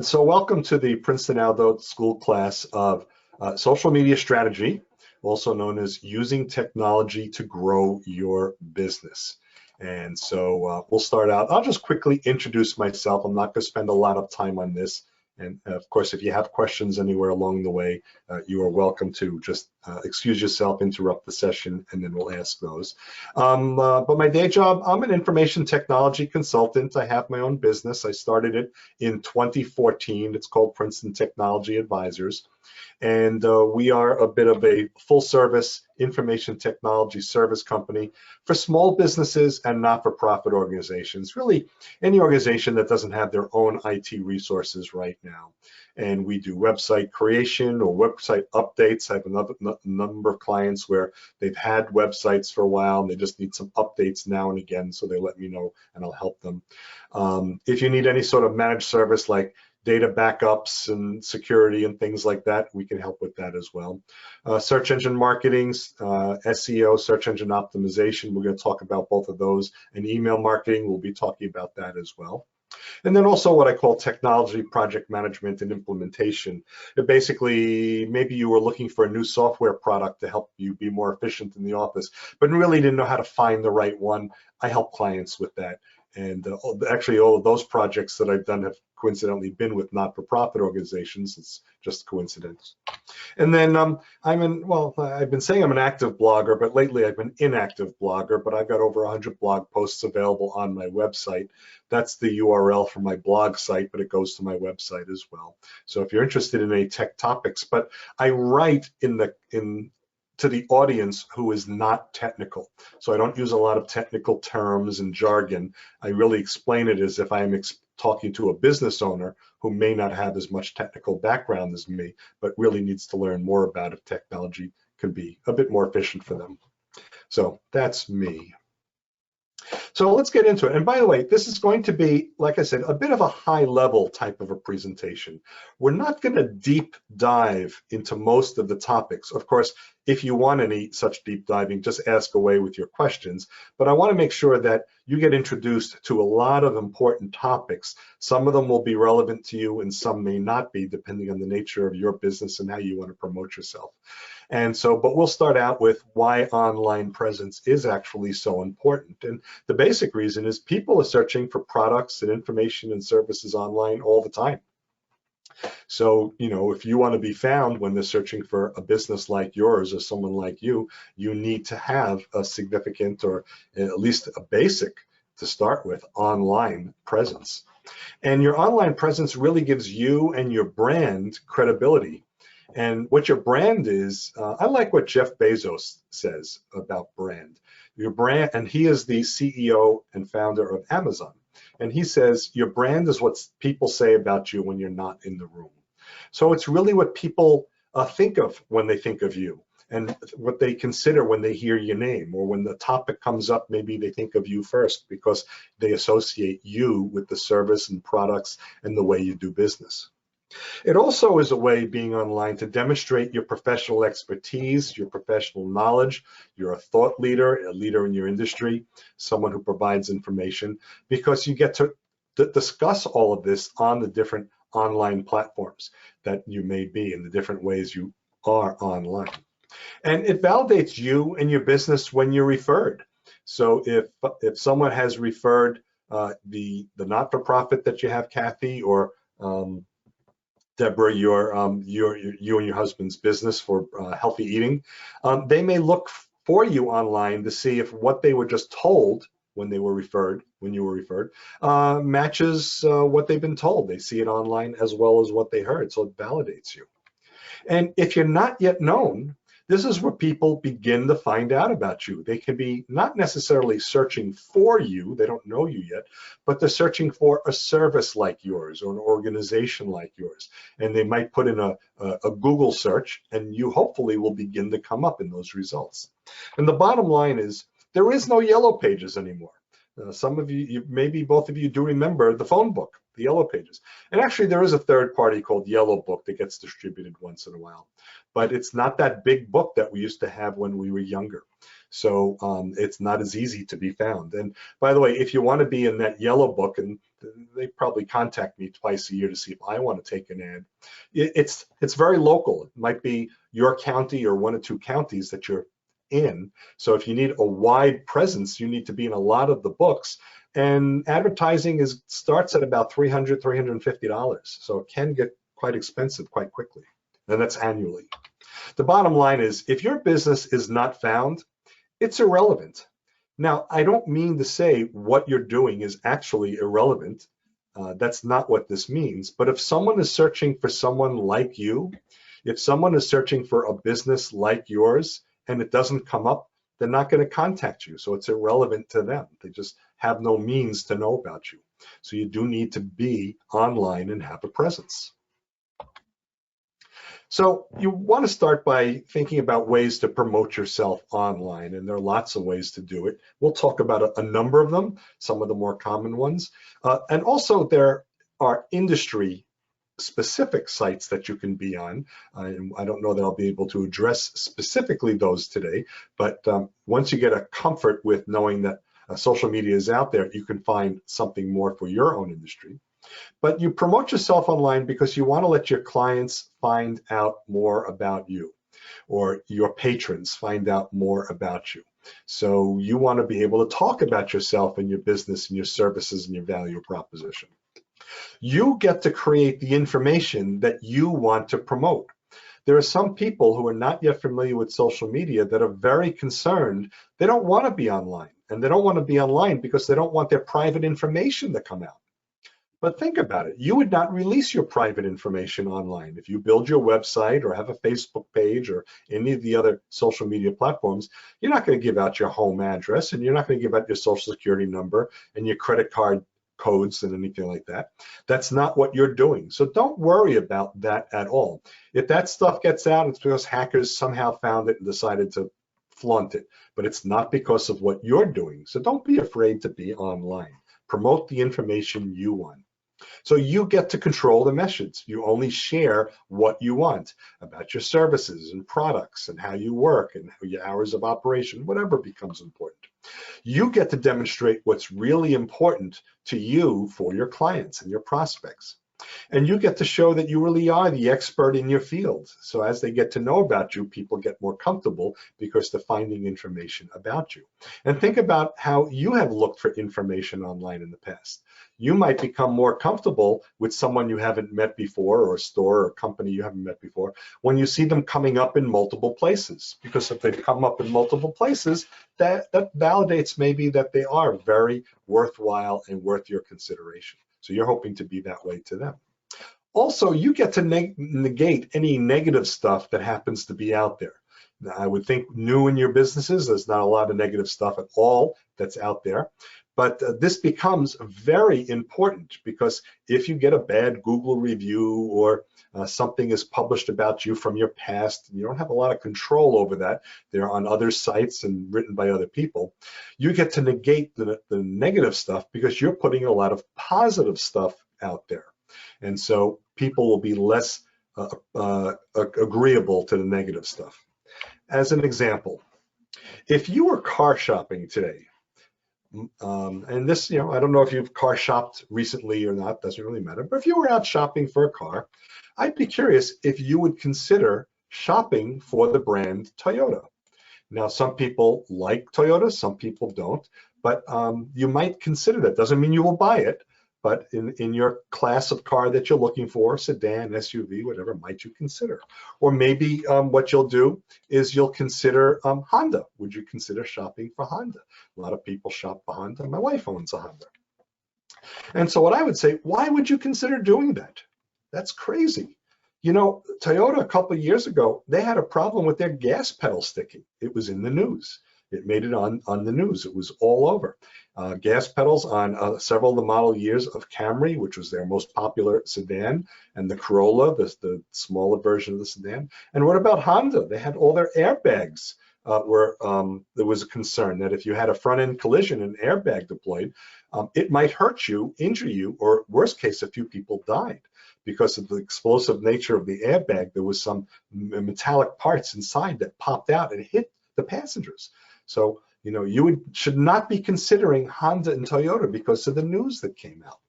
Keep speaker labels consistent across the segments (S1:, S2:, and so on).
S1: So welcome to the Princeton Aldo School class of social media strategy, also known as using technology to grow your business. And so we'll start out. I'll just quickly introduce myself. I'm not going to spend a lot of time on this. And of course, if you have questions anywhere along the way, you are welcome to just excuse yourself, interrupt the session, and then we'll ask those. But my day job, I'm an information technology consultant. I have my own business. I started it in 2014. It's called Princeton Technology Advisors. And we are a bit of a full-service information technology service company for small businesses and not-for-profit organizations, really any organization that doesn't have their own IT resources right now. And we do website creation or website updates. I have another number of clients where they've had websites for a while and they just need some updates now and again, so they let me know and I'll help them. If you need any sort of managed service like data backups and security and things like that, we can help with that as well. Search engine marketing, SEO, search engine optimization, we're going to talk about both of those, and email marketing, we'll be talking about that as well. And then also what I call technology project management and implementation. Basically, maybe you were looking for a new software product to help you be more efficient in the office, but really didn't know how to find the right one. I help clients with that. And actually, all of those projects that I've done have coincidentally been with not-for-profit organizations. It's just coincidence. And then I've been saying I'm an active blogger, but lately I've been inactive blogger, but I've got over 100 blog posts available on my website. That's the URL for my blog site, but it goes to my website as well. So if you're interested in any tech topics, but I write to the audience who is not technical. So I don't use a lot of technical terms and jargon. I really explain it as if I'm talking to a business owner who may not have as much technical background as me, but really needs to learn more about if technology can be a bit more efficient for them. So that's me. So let's get into it. And by the way, this is going to be, like I said, a bit of a high level type of a presentation. We're not going to deep dive into most of the topics. Of course, if you want any such deep diving, just ask away with your questions. But I want to make sure that you get introduced to a lot of important topics. Some of them will be relevant to you and some may not be, depending on the nature of your business and how you want to promote yourself. And so, but we'll start out with why online presence is actually so important. And the basic reason is people are searching for products and information and services online all the time. So, if you want to be found when they're searching for a business like yours or someone like you need to have a significant or at least a basic, to start with, online presence. And your online presence really gives you and your brand credibility. And what your brand is, I like what Jeff Bezos says about brand. Your brand, and he is the CEO and founder of Amazon. And he says, your brand is what people say about you when you're not in the room. So it's really what people think of when they think of you and what they consider when they hear your name, or when the topic comes up, maybe they think of you first because they associate you with the service and products and the way you do business. It also is a way, being online, to demonstrate your professional expertise, your professional knowledge. You're a thought leader, a leader in your industry, someone who provides information, because you get to discuss all of this on the different online platforms that you may be, in the different ways you are online. And it validates you and your business when you're referred. So if someone has referred the not-for-profit that you have, Kathy, or Deborah, you and your husband's business for healthy eating, they may look for you online to see if what they were just told when you were referred, matches what they've been told. They see it online as well as what they heard, so it validates you. And if you're not yet known, this is where people begin to find out about you. They can be not necessarily searching for you, they don't know you yet, but they're searching for a service like yours or an organization like yours. And they might put in a Google search, and you hopefully will begin to come up in those results. And the bottom line is, there is no yellow pages anymore. Some of you, maybe both of you, do remember the phone book, the Yellow Pages. And actually, there is a third party called Yellow Book that gets distributed once in a while. But it's not that big book that we used to have when we were younger. So it's not as easy to be found. And by the way, if you want to be in that Yellow Book, and They probably contact me twice a year to see if I want to take an ad. It's very local. It might be your county or one or two counties that you're in. So if you need a wide presence, you need to be in a lot of the books. And advertising starts at about $300, $350. So it can get quite expensive quite quickly. And that's annually. The bottom line is, if your business is not found, it's irrelevant. Now, I don't mean to say what you're doing is actually irrelevant. That's not what this means. But if someone is searching for someone like you, if someone is searching for a business like yours and it doesn't come up, they're not going to contact you. So it's irrelevant to them. They just have no means to know about you. So you do need to be online and have a presence. So you want to start by thinking about ways to promote yourself online, and there are lots of ways to do it. We'll talk about a number of them, some of the more common ones. And also there are industry specific sites that you can be on. And I don't know that I'll be able to address specifically those today, but once you get a comfort with knowing that social media is out there, you can find something more for your own industry. But you promote yourself online because you want to let your clients find out more about you, or your patrons find out more about you. So you want to be able to talk about yourself and your business and your services and your value proposition. You get to create the information that you want to promote. There are some people who are not yet familiar with social media that are very concerned. They don't want to be online, and they don't want to be online because they don't want their private information to come out. But think about it. You would not release your private information online. If you build your website or have a Facebook page or any of the other social media platforms, you're not going to give out your home address, and you're not going to give out your social security number and your credit card codes and anything like that. That's not what you're doing. So don't worry about that at all. If that stuff gets out, it's because hackers somehow found it and decided to flaunt it. But it's not because of what you're doing. So don't be afraid to be online. Promote the information you want. So you get to control the message. You only share what you want about your services and products and how you work and your hours of operation, whatever becomes important. You get to demonstrate what's really important to you for your clients and your prospects. And you get to show that you really are the expert in your field. So as they get to know about you, people get more comfortable because they're finding information about you. And think about how you have looked for information online in the past. You might become more comfortable with someone you haven't met before, or a store or a company you haven't met before, when you see them coming up in multiple places. Because if they've come up in multiple places, that validates maybe that they are very worthwhile and worth your consideration. So you're hoping to be that way to them. Also, you get to negate any negative stuff that happens to be out there. Now, I would think new in your businesses, there's not a lot of negative stuff at all that's out there. But this becomes very important, because if you get a bad Google review or something is published about you from your past, you don't have a lot of control over that. They're on other sites and written by other people. You get to negate the negative stuff because you're putting a lot of positive stuff out there. And so people will be less agreeable to the negative stuff. As an example, if you were car shopping today, and this, I don't know if you've car shopped recently or not, doesn't really matter, but if you were out shopping for a car, I'd be curious if you would consider shopping for the brand Toyota. Now, some people like Toyota, some people don't, but you might consider that. Doesn't mean you will buy it, but in your class of car that you're looking for, sedan, SUV, whatever, might you consider? Or maybe what you'll do is you'll consider Honda. Would you consider shopping for Honda? A lot of people shop for Honda. My wife owns a Honda. And so what I would say, why would you consider doing that? That's crazy. Toyota a couple of years ago, they had a problem with their gas pedal sticking. It was in the news. It made it on the news. It was all over. Gas pedals on several of the model years of Camry, which was their most popular sedan, and the Corolla, the smaller version of the sedan. And what about Honda? They had all their airbags there was a concern that if you had a front-end collision and airbag deployed, it might hurt you, injure you, or worst case, a few people died. Because of the explosive nature of the airbag, there was some metallic parts inside that popped out and hit the passengers. So, you should not be considering Honda and Toyota because of the news that came out.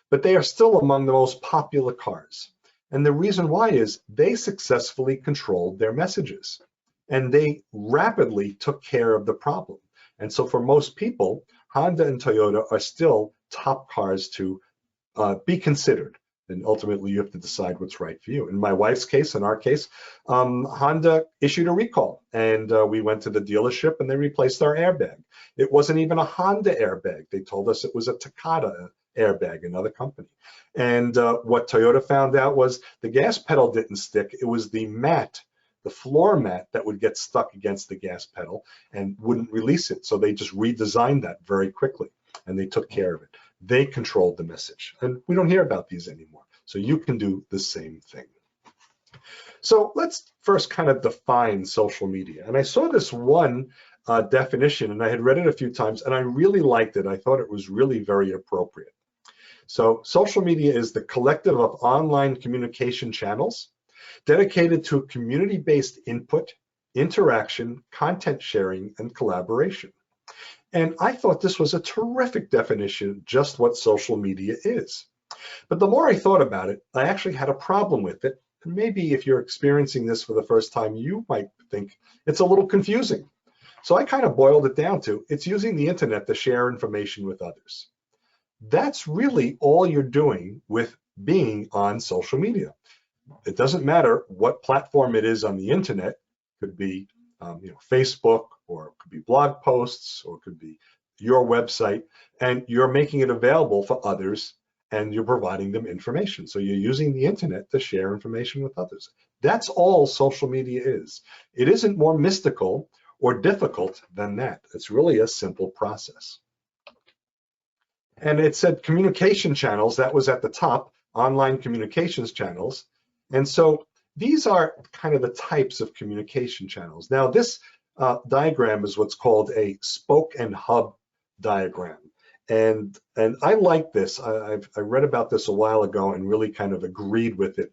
S1: but they are still among the most popular cars. And the reason why is they successfully controlled their messages and they rapidly took care of the problem. And so for most people, Honda and Toyota are still top cars to be considered. And ultimately, you have to decide what's right for you. In my wife's case, in our case, Honda issued a recall, and we went to the dealership and they replaced our airbag. It wasn't even a Honda airbag. They told us it was a Takata airbag, another company. And what Toyota found out was the gas pedal didn't stick. It was the mat, the floor mat, that would get stuck against the gas pedal and wouldn't release it. So they just redesigned that very quickly, and they took care of it. They controlled the message, and we don't hear about these anymore. So you can do the same thing. So let's first kind of define social media. And I saw this one definition, and I had read it a few times, and I really liked it. I thought it was really very appropriate. So social media is the collective of online communication channels dedicated to community-based input, interaction, content sharing, and collaboration. And I thought this was a terrific definition of just what social media is. But the more I thought about it, I actually had a problem with it. And maybe if you're experiencing this for the first time, you might think it's a little confusing. So I kind of boiled it down to, it's using the internet to share information with others. That's really all you're doing with being on social media. It doesn't matter what platform it is on the internet. It could be Facebook, or it could be blog posts, or it could be your website, and you're making it available for others and you're providing them information. So you're using the internet to share information with others. That's all social media is. It isn't more mystical or difficult than that. It's really a simple process. And it said communication channels, that was at the top, online communications channels. And so these are kind of the types of communication channels. Now this diagram is what's called a spoke and hub diagram. And I like this. I read about this a while ago and really kind of agreed with it.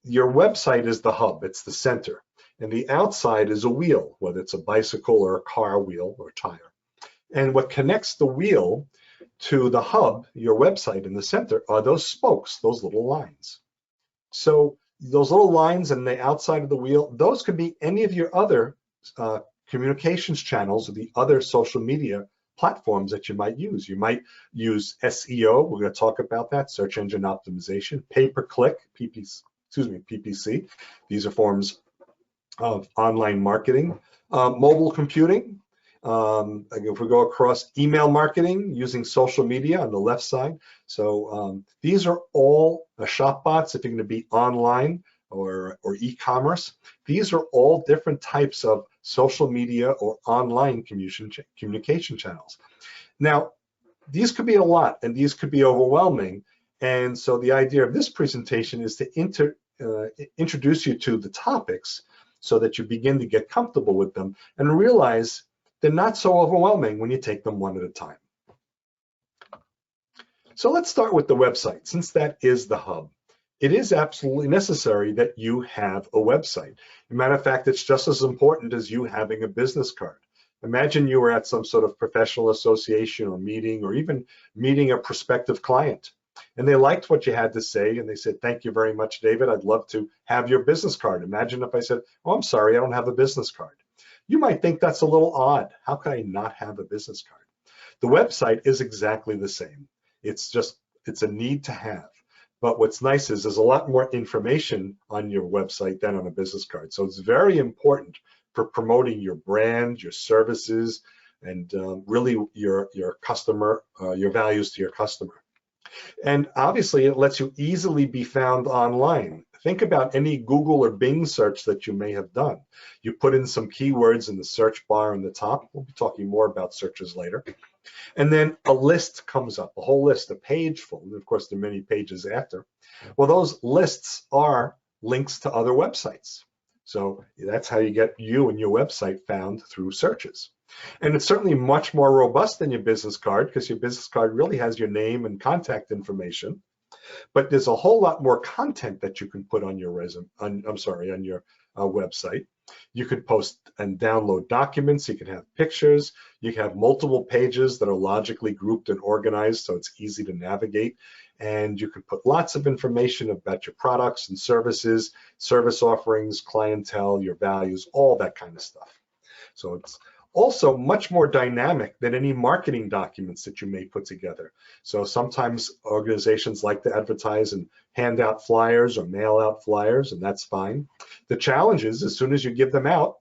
S1: Your website is the hub, it's the center. And the outside is a wheel, whether it's a bicycle or a car wheel or tire. And what connects the wheel to the hub, your website in the center, are those spokes, those little lines. So those little lines on the outside of the wheel, those could be any of your other communications channels or the other social media platforms that you might use. You might use SEO, we're going to talk about that, search engine optimization, pay-per-click, PPC. These are forms of online marketing, mobile computing. If we go across, email marketing using social media on the left side. So these are all shop bots if you're going to be online or e-commerce. These are all different types of social media or online communication channels. Now, these could be a lot and these could be overwhelming. And so the idea of this presentation is to introduce you to the topics so that you begin to get comfortable with them and realize they're not so overwhelming when you take them one at a time. So let's start with the website, since that is the hub. It is absolutely necessary that you have a website. As a matter of fact, it's just as important as you having a business card. Imagine you were at some sort of professional association or meeting, or even meeting a prospective client, and they liked what you had to say, and they said, "Thank you very much, David. I'd love to have your business card." Imagine if I said, "Oh, I'm sorry, I don't have a business card." You might think that's a little odd. How could I not have a business card? The website is exactly the same. It's a need to have. But what's nice is there's a lot more information on your website than on a business card. So it's very important for promoting your brand, your services, and really your customer, your values to your customer. And obviously it lets you easily be found online. Think about any Google or Bing search that you may have done. You put in some keywords in the search bar on the top. We'll be talking more about searches later. And then a list comes up, a whole list, a page full. And of course, there are many pages after. Well, those lists are links to other websites. So that's how you get you and your website found through searches. And it's certainly much more robust than your business card, because your business card really has your name and contact information. But there's a whole lot more content that you can put on your on your website. You could post and download documents. You can have pictures. You can have multiple pages that are logically grouped and organized, so it's easy to navigate. and you can put lots of information about your products and services, service offerings, clientele, your values, all that kind of stuff. So it's also much more dynamic than any marketing documents that you may put together. So sometimes organizations like to advertise and hand out flyers or mail out flyers, and that's fine. The challenge is, as soon as you give them out,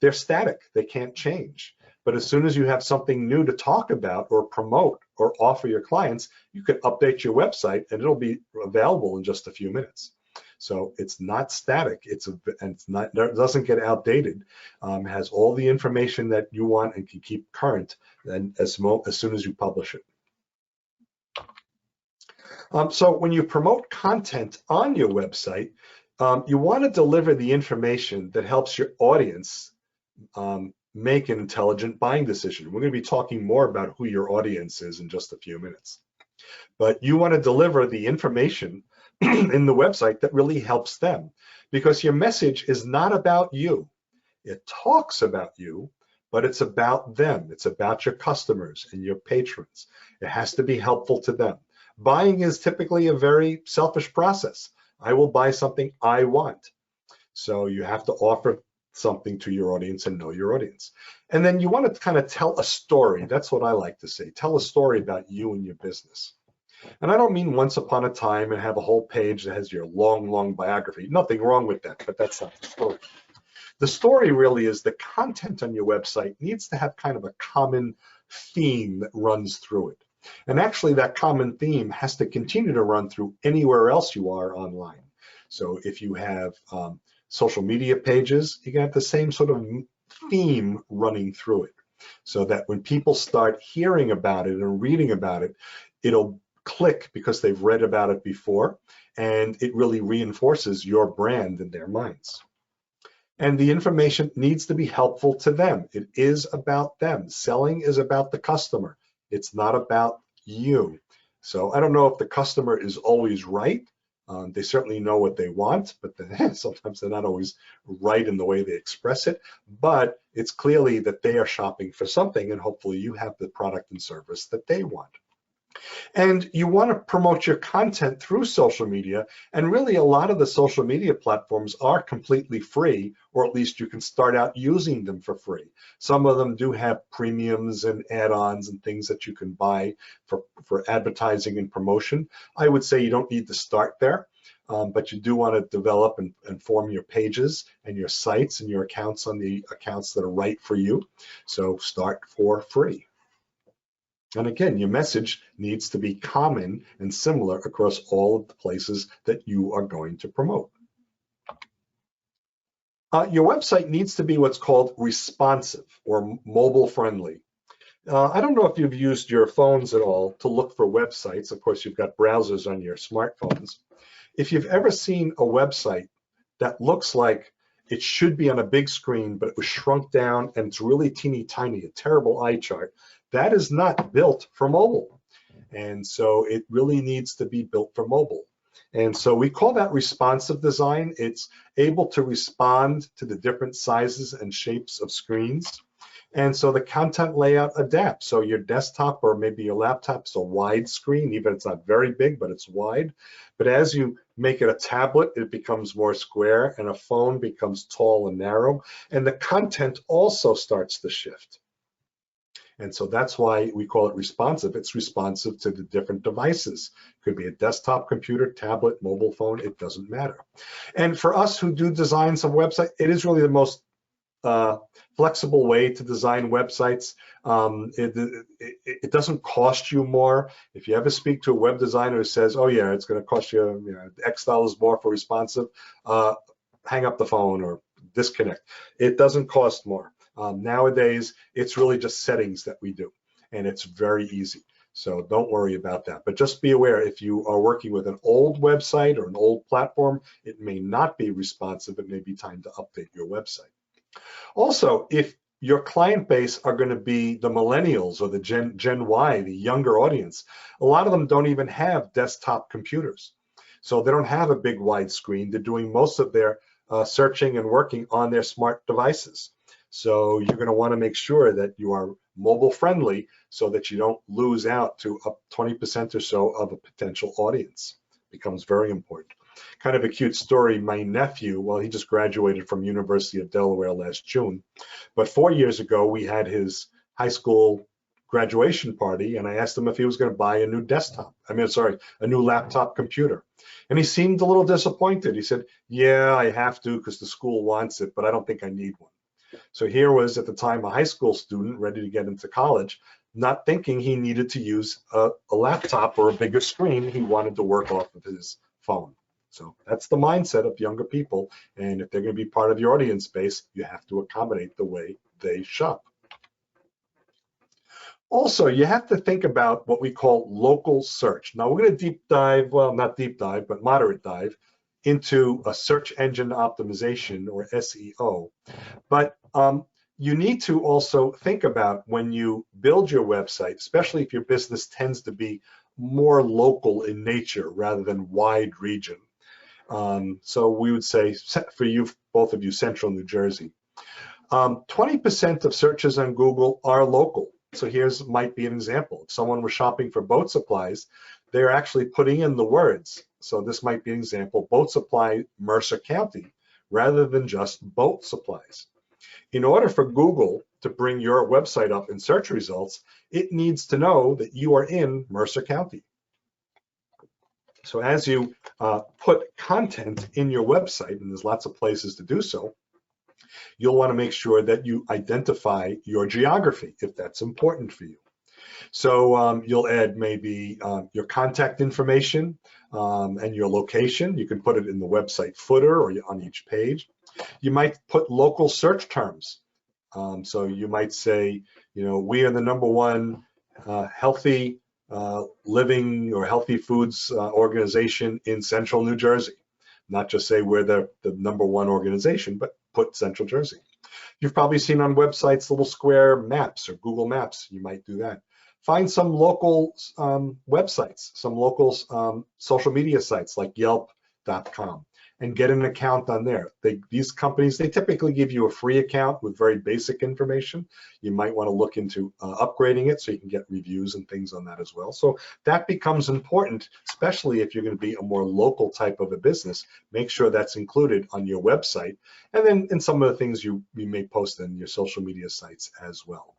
S1: they're static, they can't change. But as soon as you have something new to talk about or promote or offer your clients, you can update your website and it'll be available in just a few minutes. So it's not static, it doesn't get outdated. It has all the information that you want and can keep current and as soon as you publish it. So when you promote content on your website, you want to deliver the information that helps your audience make an intelligent buying decision. We're going to be talking more about who your audience is in just a few minutes. But you want to deliver the information in the website that really helps them, because your message is not about you. It talks about you, but it's about them. It's about your customers and your patrons. It has to be helpful to them. Buying is typically a very selfish process. I will buy something I want. So you have to offer something to your audience and know your audience. And then you want to kind of tell a story. That's what I like to say. Tell a story about you and your business. And I don't mean once upon a time and have a whole page that has your long biography. Nothing wrong with that, but that's not the story. The story really is the content on your website needs to have kind of a common theme that runs through it. And actually that common theme has to continue to run through anywhere else you are online. So if you have social media pages, you can have the same sort of theme running through it, so that when people start hearing about it and reading about it, it'll click because they've read about it before, and it really reinforces your brand in their minds. And the information needs to be helpful to them. It is about them. Selling is about the customer. It's not about you. So I don't know if the customer is always right. They certainly know what they want, but sometimes they're not always right in the way they express it. But it's clearly that they are shopping for something, and hopefully you have the product and service that they want. And you want to promote your content through social media, and really a lot of the social media platforms are completely free, or at least you can start out using them for free. Some of them do have premiums and add-ons and things that you can buy for advertising and promotion. I would say you don't need to start there, but you do want to develop and form your pages and your sites and your accounts on the accounts that are right for you. So start for free. And again, your message needs to be common and similar across all of the places that you are going to promote. Your website needs to be what's called responsive or mobile friendly. I don't know if you've used your phones at all to look for websites. Of course, you've got browsers on your smartphones. If you've ever seen a website that looks like it should be on a big screen, but it was shrunk down and it's really teeny tiny, a terrible eye chart, that is not built for mobile. And so it really needs to be built for mobile. And so we call that responsive design. It's able to respond to the different sizes and shapes of screens. And so the content layout adapts. So your desktop or maybe your laptop is a wide screen, even if it's not very big, but it's wide. But as you make it a tablet, it becomes more square, and a phone becomes tall and narrow. And the content also starts to shift. And so that's why we call it responsive. It's responsive to the different devices. It could be a desktop computer, tablet, mobile phone, it doesn't matter. And for us who do designs of websites, it is really the most flexible way to design websites. It doesn't cost you more. If you ever speak to a web designer who says, oh yeah, it's gonna cost you, X dollars more for responsive, hang up the phone or disconnect. It doesn't cost more. Nowadays, it's really just settings that we do, and it's very easy. So don't worry about that. But just be aware, if you are working with an old website or an old platform, it may not be responsive. It may be time to update your website. Also, if your client base are going to be the millennials or the Gen Y, the younger audience, a lot of them don't even have desktop computers. So they don't have a big wide screen. They're doing most of their searching and working on their smart devices. So you're going to want to make sure that you are mobile friendly so that you don't lose out to up 20% or so of a potential audience. Becomes very important. Kind of a cute story. My nephew, well, he just graduated from University of Delaware last June, but 4 years ago we had his high school graduation party, and I asked him if he was going to buy a new a new laptop computer. And he seemed a little disappointed. He said, yeah, I have to because the school wants it, but I don't think I need one. So here was at the time a high school student ready to get into college, not thinking he needed to use a laptop or a bigger screen. He wanted to work off of his phone. So that's the mindset of younger people. And if they're going to be part of your audience base, you have to accommodate the way they shop. Also, you have to think about what we call local search. Now, we're going to deep dive, well, not deep dive, but moderate dive into a search engine optimization, or SEO. But you need to also think about when you build your website, especially if your business tends to be more local in nature rather than wide region. So we would say, for you, both of you, Central New Jersey, 20% of searches on Google are local. So here's might be an example. If someone was shopping for boat supplies, they're actually putting in the words. So this might be an example, boat supply, Mercer County, rather than just boat supplies. In order for Google to bring your website up in search results, it needs to know that you are in Mercer County. So as you put content in your website, and there's lots of places to do so, you'll want to make sure that you identify your geography if that's important for you. So you'll add maybe your contact information and your location. You can put it in the website footer or on each page. You might put local search terms. So you might say, we are the #1 healthy living or healthy foods organization in Central New Jersey. Not just say we're the #1 organization, but put Central Jersey. You've probably seen on websites little square maps or Google Maps. You might do that. Find some local websites, some local social media sites like Yelp.com, and get an account on there. These companies, they typically give you a free account with very basic information. You might want to look into upgrading it so you can get reviews and things on that as well. So that becomes important, especially if you're going to be a more local type of a business. Make sure that's included on your website, and then in some of the things you may post in your social media sites as well.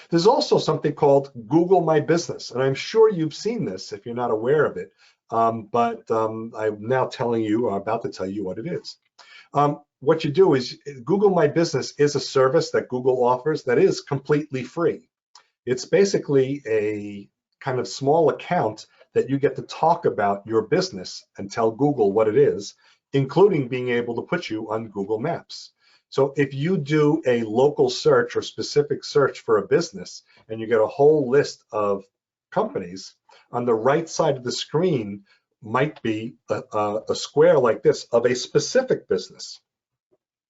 S1: There's also something called Google My Business, and I'm sure you've seen this if you're not aware of it. But I'm now telling you, or about to tell you what it is. What you do is Google My Business is a service that Google offers that is completely free. It's basically a kind of small account that you get to talk about your business and tell Google what it is, including being able to put you on Google Maps. So if you do a local search or specific search for a business and you get a whole list of companies, on the right side of the screen might be a square like this of a specific business.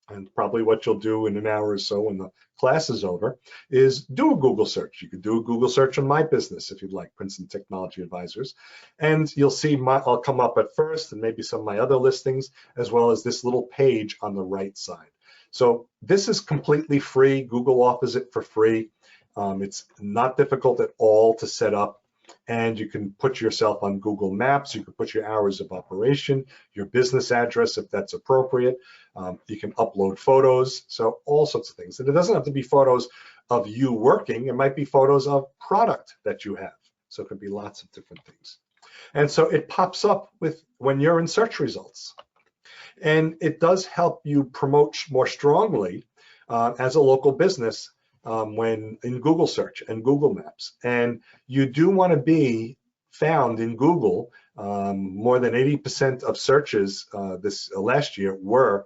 S1: And probably what you'll do in an hour or so when the class is over is do a Google search. You could do a Google search on my business if you'd like, Princeton Technology Advisors. And you'll see I'll come up at first and maybe some of my other listings, as well as this little page on the right side. So this is completely free. Google offers it for free. It's not difficult at all to set up. And you can put yourself on Google Maps. You can put your hours of operation, your business address if that's appropriate. You can upload photos, so all sorts of things. And it doesn't have to be photos of you working. It might be photos of product that you have. So it could be lots of different things. And so it pops up when you're in search results. And it does help you promote more strongly as a local business when in Google search and Google Maps. And you do want to be found in Google. More than 80% of searches this last year were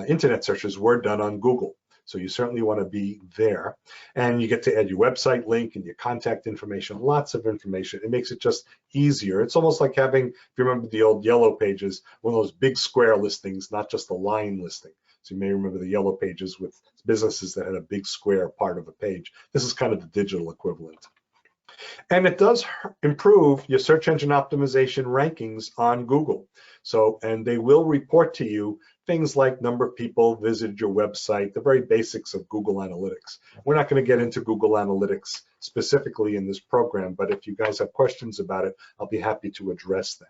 S1: internet searches were done on Google. So you certainly want to be there. And you get to add your website link and your contact information, lots of information. It makes it just easier. It's almost like having, if you remember the old Yellow Pages, one of those big square listings, not just a line listing. So you may remember the Yellow Pages with businesses that had a big square part of a page. This is kind of the digital equivalent. And it does improve your search engine optimization rankings on Google. So, and they will report to you things like number of people visited your website, the very basics of Google Analytics. We're not going to get into Google Analytics specifically in this program, but if you guys have questions about it, I'll be happy to address that.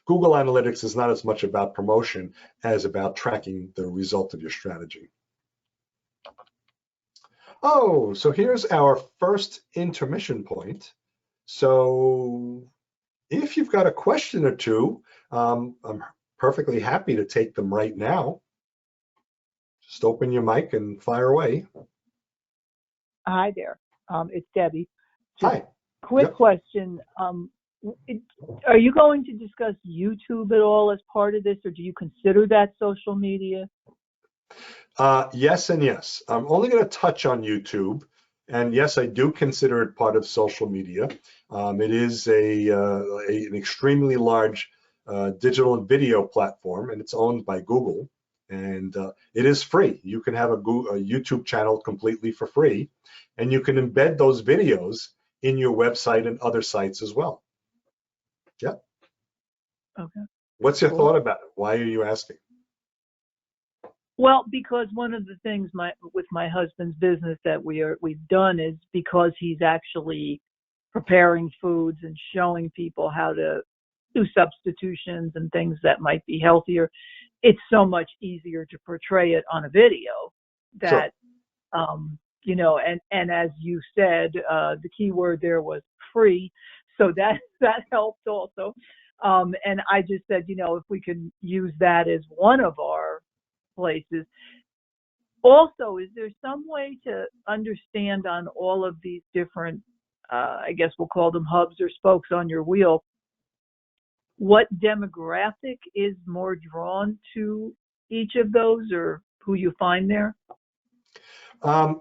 S1: Google Analytics is not as much about promotion as about tracking the result of your strategy. Oh, so here's our first intermission point. So if you've got a question or two, I'm perfectly happy to take them right now. Just open your mic and fire away.
S2: Hi there. It's Debbie. Just
S1: Hi.
S2: Quick question. Are you going to discuss YouTube at all as part of this, or do you consider that social media?
S1: Yes and yes. I'm only going to touch on YouTube. And yes, I do consider it part of social media. It is an extremely large digital and video platform, and it's owned by Google. And it is free. You can have a YouTube channel completely for free, and you can embed those videos in your website and other sites as well. Yeah.
S2: Okay.
S1: What's your thought about it? Why are you asking?
S2: Well, because one of the things with my husband's business that we've done is because he's actually preparing foods and showing people how to do substitutions and things that might be healthier. It's so much easier to portray it on a video that, sure. You know, and as you said, the key word there was free. So that helped also. And I just said, you know, if we can use that as one of our places. Also, is there some way to understand on all of these different, I guess we'll call them hubs or spokes on your wheel, what demographic is more drawn to each of those, or who you find there?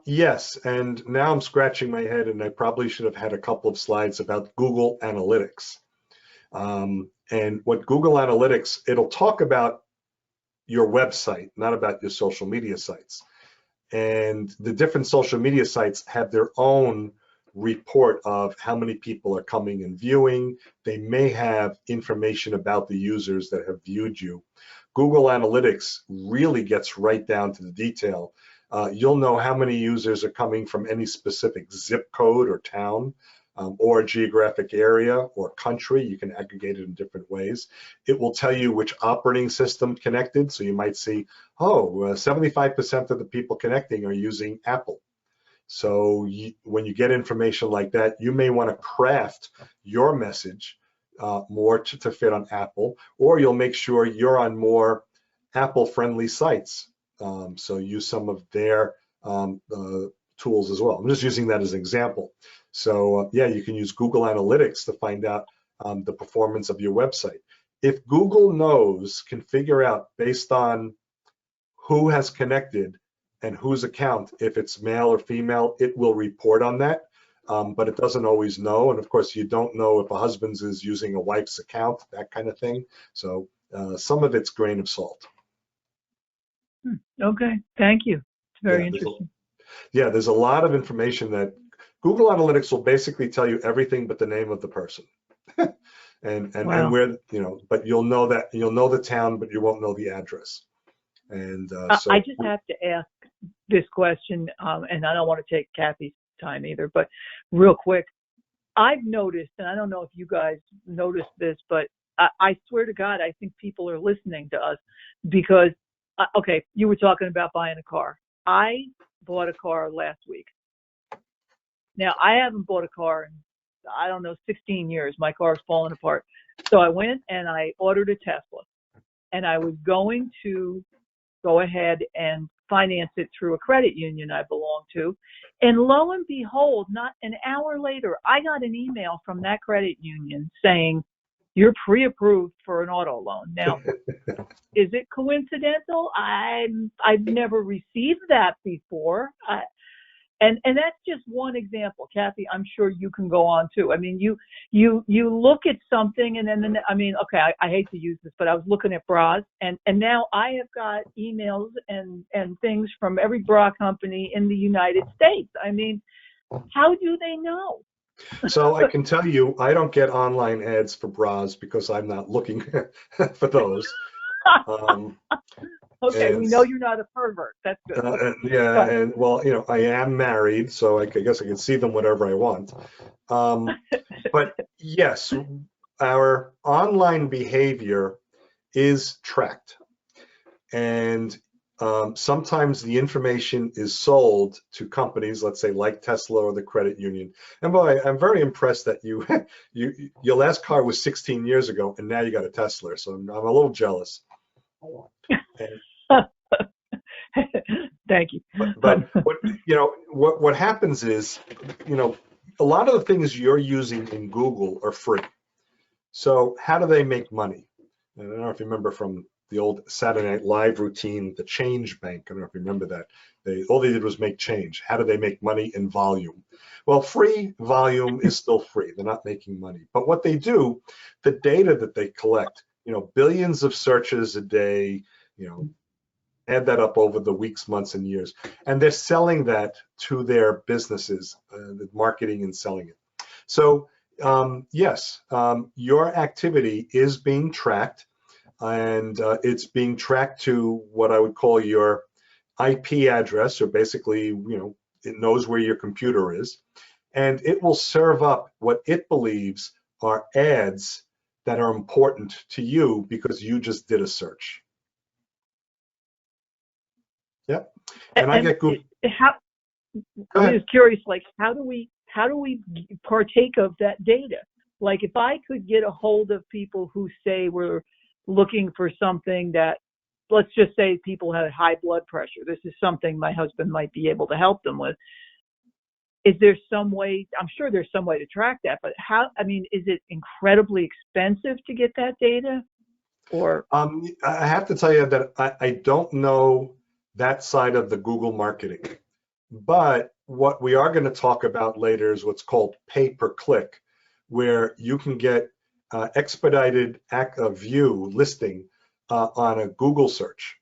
S1: Yes, and now I'm scratching my head, and I probably should have had a couple of slides about Google Analytics. And what Google Analytics, it'll talk about your website, not about your social media sites. And the different social media sites have their own report of how many people are coming and viewing. They may have information about the users that have viewed you. Google Analytics really gets right down to the detail. You'll know how many users are coming from any specific zip code or town. Or geographic area or country. You can aggregate it in different ways. It will tell you which operating system connected. So you might see, 75% of the people connecting are using Apple. So when you get information like that, you may want to craft your message more to fit on Apple, or you'll make sure you're on more Apple-friendly sites. So use some of their tools as well. I'm just using that as an example. So yeah, you can use Google Analytics to find out the performance of your website. If Google can figure out based on who has connected and whose account, if it's male or female, it will report on that, but it doesn't always know. And of course, you don't know if a husband's is using a wife's account, that kind of thing. So some of it's grain of salt.
S2: Okay, thank you. It's very interesting.
S1: There's a lot of information that Google Analytics will basically tell you everything but the name of the person. and
S2: wow.
S1: where, you know, but you'll know the town, but you won't know the address. And so
S2: I just have to ask this question, and I don't want to take Kathy's time either, but real quick, I've noticed, and I don't know if you guys noticed this, but I swear to God, I think people are listening to us because, okay, you were talking about buying a car. I bought a car last week. Now, I haven't bought a car in, I don't know, 16 years. My car's falling apart. So I went and I ordered a Tesla. And I was going to go ahead and finance it through a credit union I belong to. And lo and behold, not an hour later, I got an email from that credit union saying, you're pre-approved for an auto loan. Now, is it coincidental? I've never received that before. And that's just one example, Kathy. I'm sure you can go on too. I mean, you look at something, and then I mean, okay, I hate to use this, but I was looking at bras, and now I have got emails and things from every bra company in the United States. I mean, How do they know?
S1: So I can tell you, I don't get online ads for bras because I'm not looking for those. Um,
S2: Okay,
S1: and
S2: we know you're not a pervert. That's good.
S1: yeah,
S2: But
S1: and well, I am married, so I guess I can see them whenever I want. But yes, our online behavior is tracked, and sometimes the information is sold to companies, let's say like Tesla or the credit union. And boy, I'm very impressed that your last car was 16 years ago, and now you got a Tesla. So I'm a little jealous. And,
S2: thank you.
S1: but what happens is, a lot of the things you're using in Google are free. So how do they make money? And I don't know if you remember from the old Saturday Night Live routine, the change bank. I don't know if you remember that. All they did was make change. How do they make money in volume? Well, free volume is still free. They're not making money. But what they do, the data that they collect, billions of searches a day, add that up over the weeks, months, and years. And they're selling that to their businesses, the marketing and selling it. So yes, your activity is being tracked, and it's being tracked to what I would call your IP address, or basically, it knows where your computer is, and it will serve up what it believes are ads that are important to you because you just did a search. Yep. And I get Google.
S2: I'm just curious, like, how do we partake of that data? Like, if I could get a hold of people who say we're looking for something that, let's just say people have high blood pressure. This is something my husband might be able to help them with. Is there some way, I'm sure there's some way to track that, but is it incredibly expensive to get that data? Or
S1: I have to tell you that I don't know that side of the Google marketing. But what we are going to talk about later is what's called pay-per-click, where you can get expedited view listing on a Google search.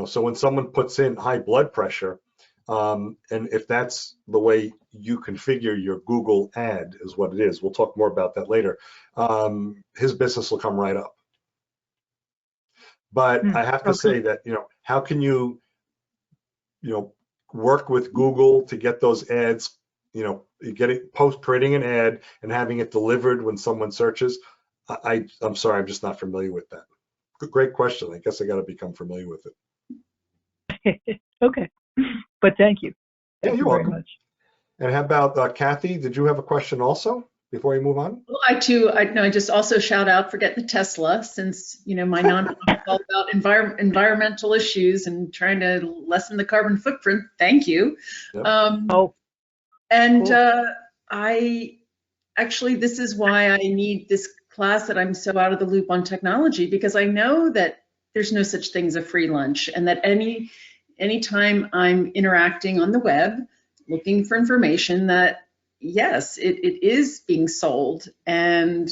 S1: So when someone puts in high blood pressure, and if that's the way you configure your Google ad, is what it is. We'll talk more about that later. His business will come right up. But I have to say that, how can you work with Google to get those ads, creating an ad and having it delivered when someone searches? I'm sorry, I'm just not familiar with that. Great question. I guess I got to become familiar with
S2: it. Okay, but thank you.
S1: Yeah, you're welcome. Very much. And how about Kathy? Did you have a question also before we move on?
S3: Well, I just also shout out, forget the Tesla, since my nonprofit is all about environmental issues and trying to lessen the carbon footprint. Thank you.
S1: Yep.
S3: Cool. This is why I need this class, that I'm so out of the loop on technology, because I know that there's no such thing as a free lunch, and that anytime I'm interacting on the web, looking for information, that yes, it is being sold, and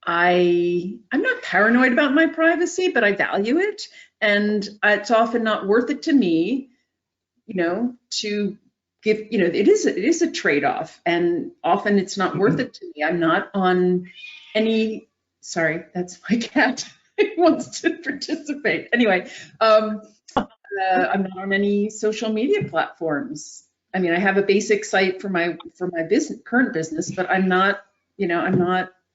S3: I'm not paranoid about my privacy, but I value it, and it's often not worth it to me, to give, it is a trade-off, and often it's not worth it to me. I'm not on any, sorry, that's my cat. He wants to participate. Anyway, I'm not on any social media platforms. I mean, I have a basic site for my current business, but I'm not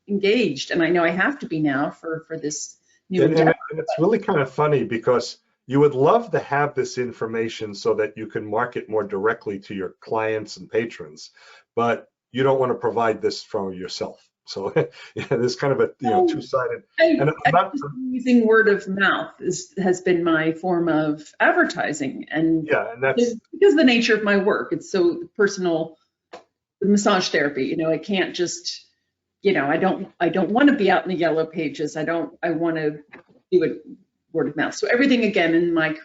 S3: engaged, and I know I have to be now for this new endeavor.
S1: And it's really kind of funny, because you would love to have this information so that you can market more directly to your clients and patrons, but you don't want to provide this from yourself. So yeah, there's kind of a two-sided. And
S3: using word of mouth has been my form of advertising, and
S1: yeah, and that's
S3: because of the nature of my work. It's so personal. The massage therapy, I can't just, I don't want to be out in the yellow pages. I want to do it word of mouth. So everything, again, in my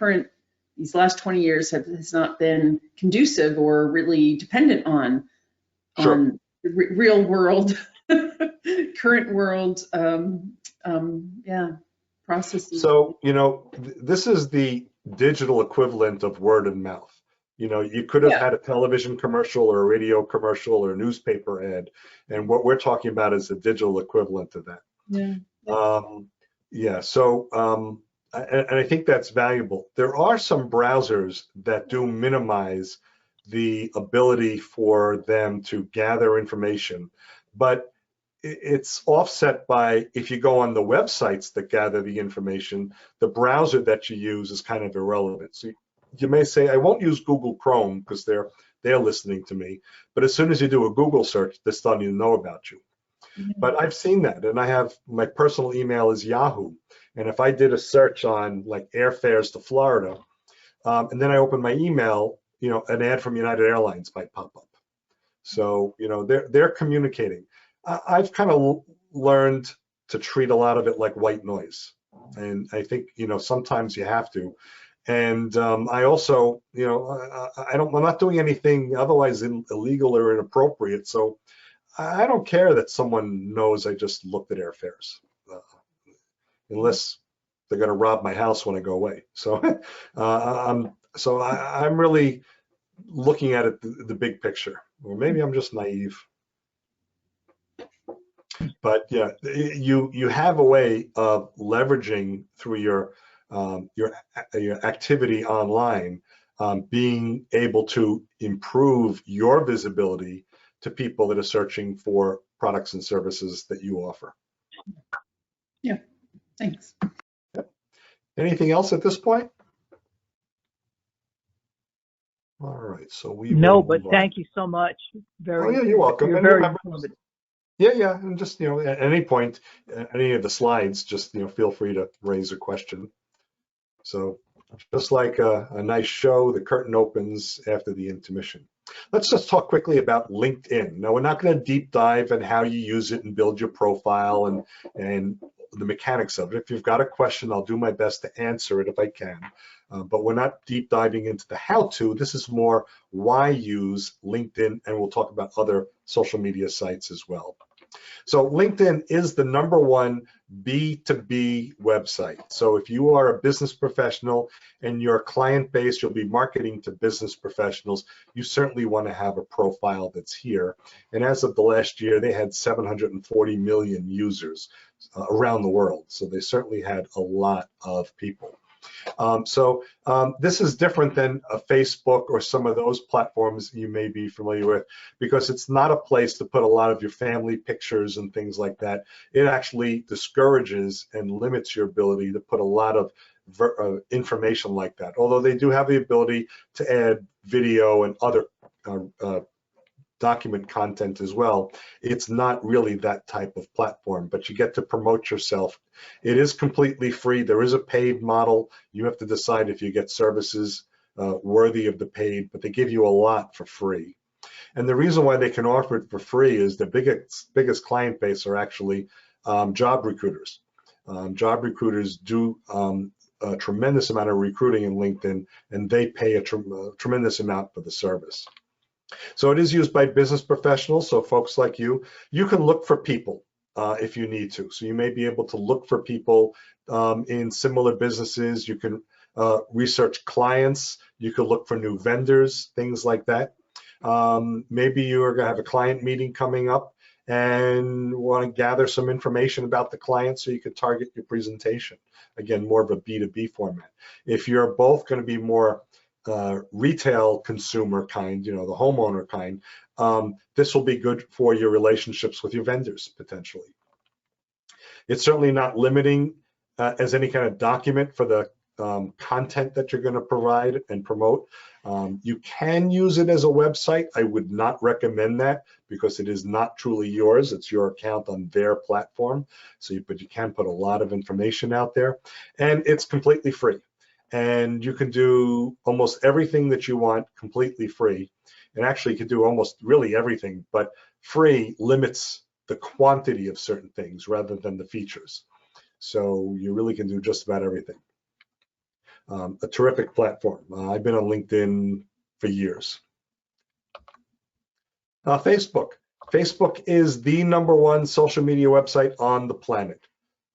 S3: these last 20 years has not been conducive or really dependent on the real world. Current world processes.
S1: So this is the digital equivalent of word of mouth. You know, you could have
S3: Yeah.
S1: had a television commercial or a radio commercial or a newspaper ad, and what we're talking about is a digital equivalent to that.
S3: Yeah.
S1: Yeah, so and I think that's valuable. There are some browsers that do minimize the ability for them to gather information, but it's offset by, if you go on the websites that gather the information, the browser that you use is kind of irrelevant. So you may say, I won't use Google Chrome because they're listening to me, but as soon as you do a Google search, they're starting to know about you. But I've seen that, and I have, my personal email is Yahoo, and if I did a search on like airfares to Florida, and then I open my email, you know, an ad from United Airlines might pop up. So, you know, they're communicating. I've kind of learned to treat a lot of it like white noise, and I think, you know, sometimes you have to. And I also, you know, I'm not doing anything otherwise illegal or inappropriate, so I don't care that someone knows I just looked at airfares, unless they're going to rob my house when I go away. So, I'm really looking at it the big picture, or maybe I'm just naive. But yeah, you have a way of leveraging through your activity online, being able to improve your visibility to people that are searching for products and services that you offer.
S3: Yeah, thanks.
S1: Yep. Anything else at this point? All right, so we
S2: No,
S1: will
S2: but
S1: move
S2: thank
S1: on.
S2: you so much.
S1: Oh yeah, you're welcome.
S2: You're
S1: And
S2: very
S1: remember,
S2: informative.
S1: yeah, and just, you know, at any point, any of the slides, just, you know, feel free to raise a question. So just like a nice show, the curtain opens after the intermission. Let's just talk quickly about LinkedIn. Now, we're not going to deep dive on how you use it and build your profile and the mechanics of it. If you've got a question, I'll do my best to answer it if I can. But we're not deep diving into the how-to. This is more why use LinkedIn, and we'll talk about other social media sites as well. So LinkedIn is the #1 B2B website. So if you are a business professional and your client base, you'll be marketing to business professionals, you certainly want to have a profile that's here. And as of the last year, they had 740 million users around the world. So they certainly had a lot of people. This is different than a Facebook or some of those platforms you may be familiar with, because it's not a place to put a lot of your family pictures and things like that. It actually discourages and limits your ability to put a lot of information like that, although they do have the ability to add video and other document content as well. It's not really that type of platform, but you get to promote yourself. It is completely free. There is a paid model. You have to decide if you get services worthy of the paid, but they give you a lot for free. And the reason why they can offer it for free is the biggest client base are actually job recruiters. Job recruiters do a tremendous amount of recruiting in LinkedIn, and they pay a tremendous amount for the service. So it is used by business professionals, so folks like you can look for people if you need to. So you may be able to look for people in similar businesses. You can research clients. You could look for new vendors, things like that. Maybe you're going to have a client meeting coming up and want to gather some information about the client so you could target your presentation. Again, more of a B2B format. If you're both going to be more retail consumer kind, you know, the homeowner kind, this will be good for your relationships with your vendors potentially. It's certainly not limiting as any kind of document for the content that you're going to provide and promote. You can use it as a website. I would not recommend that because it is not truly yours. It's your account on their platform. But you can put a lot of information out there, and it's completely free. And you can do almost everything that you want completely free. And actually you can do almost really everything, but free limits the quantity of certain things rather than the features. So you really can do just about everything. A terrific platform. I've been on LinkedIn for years. Facebook. Facebook is the #1 social media website on the planet.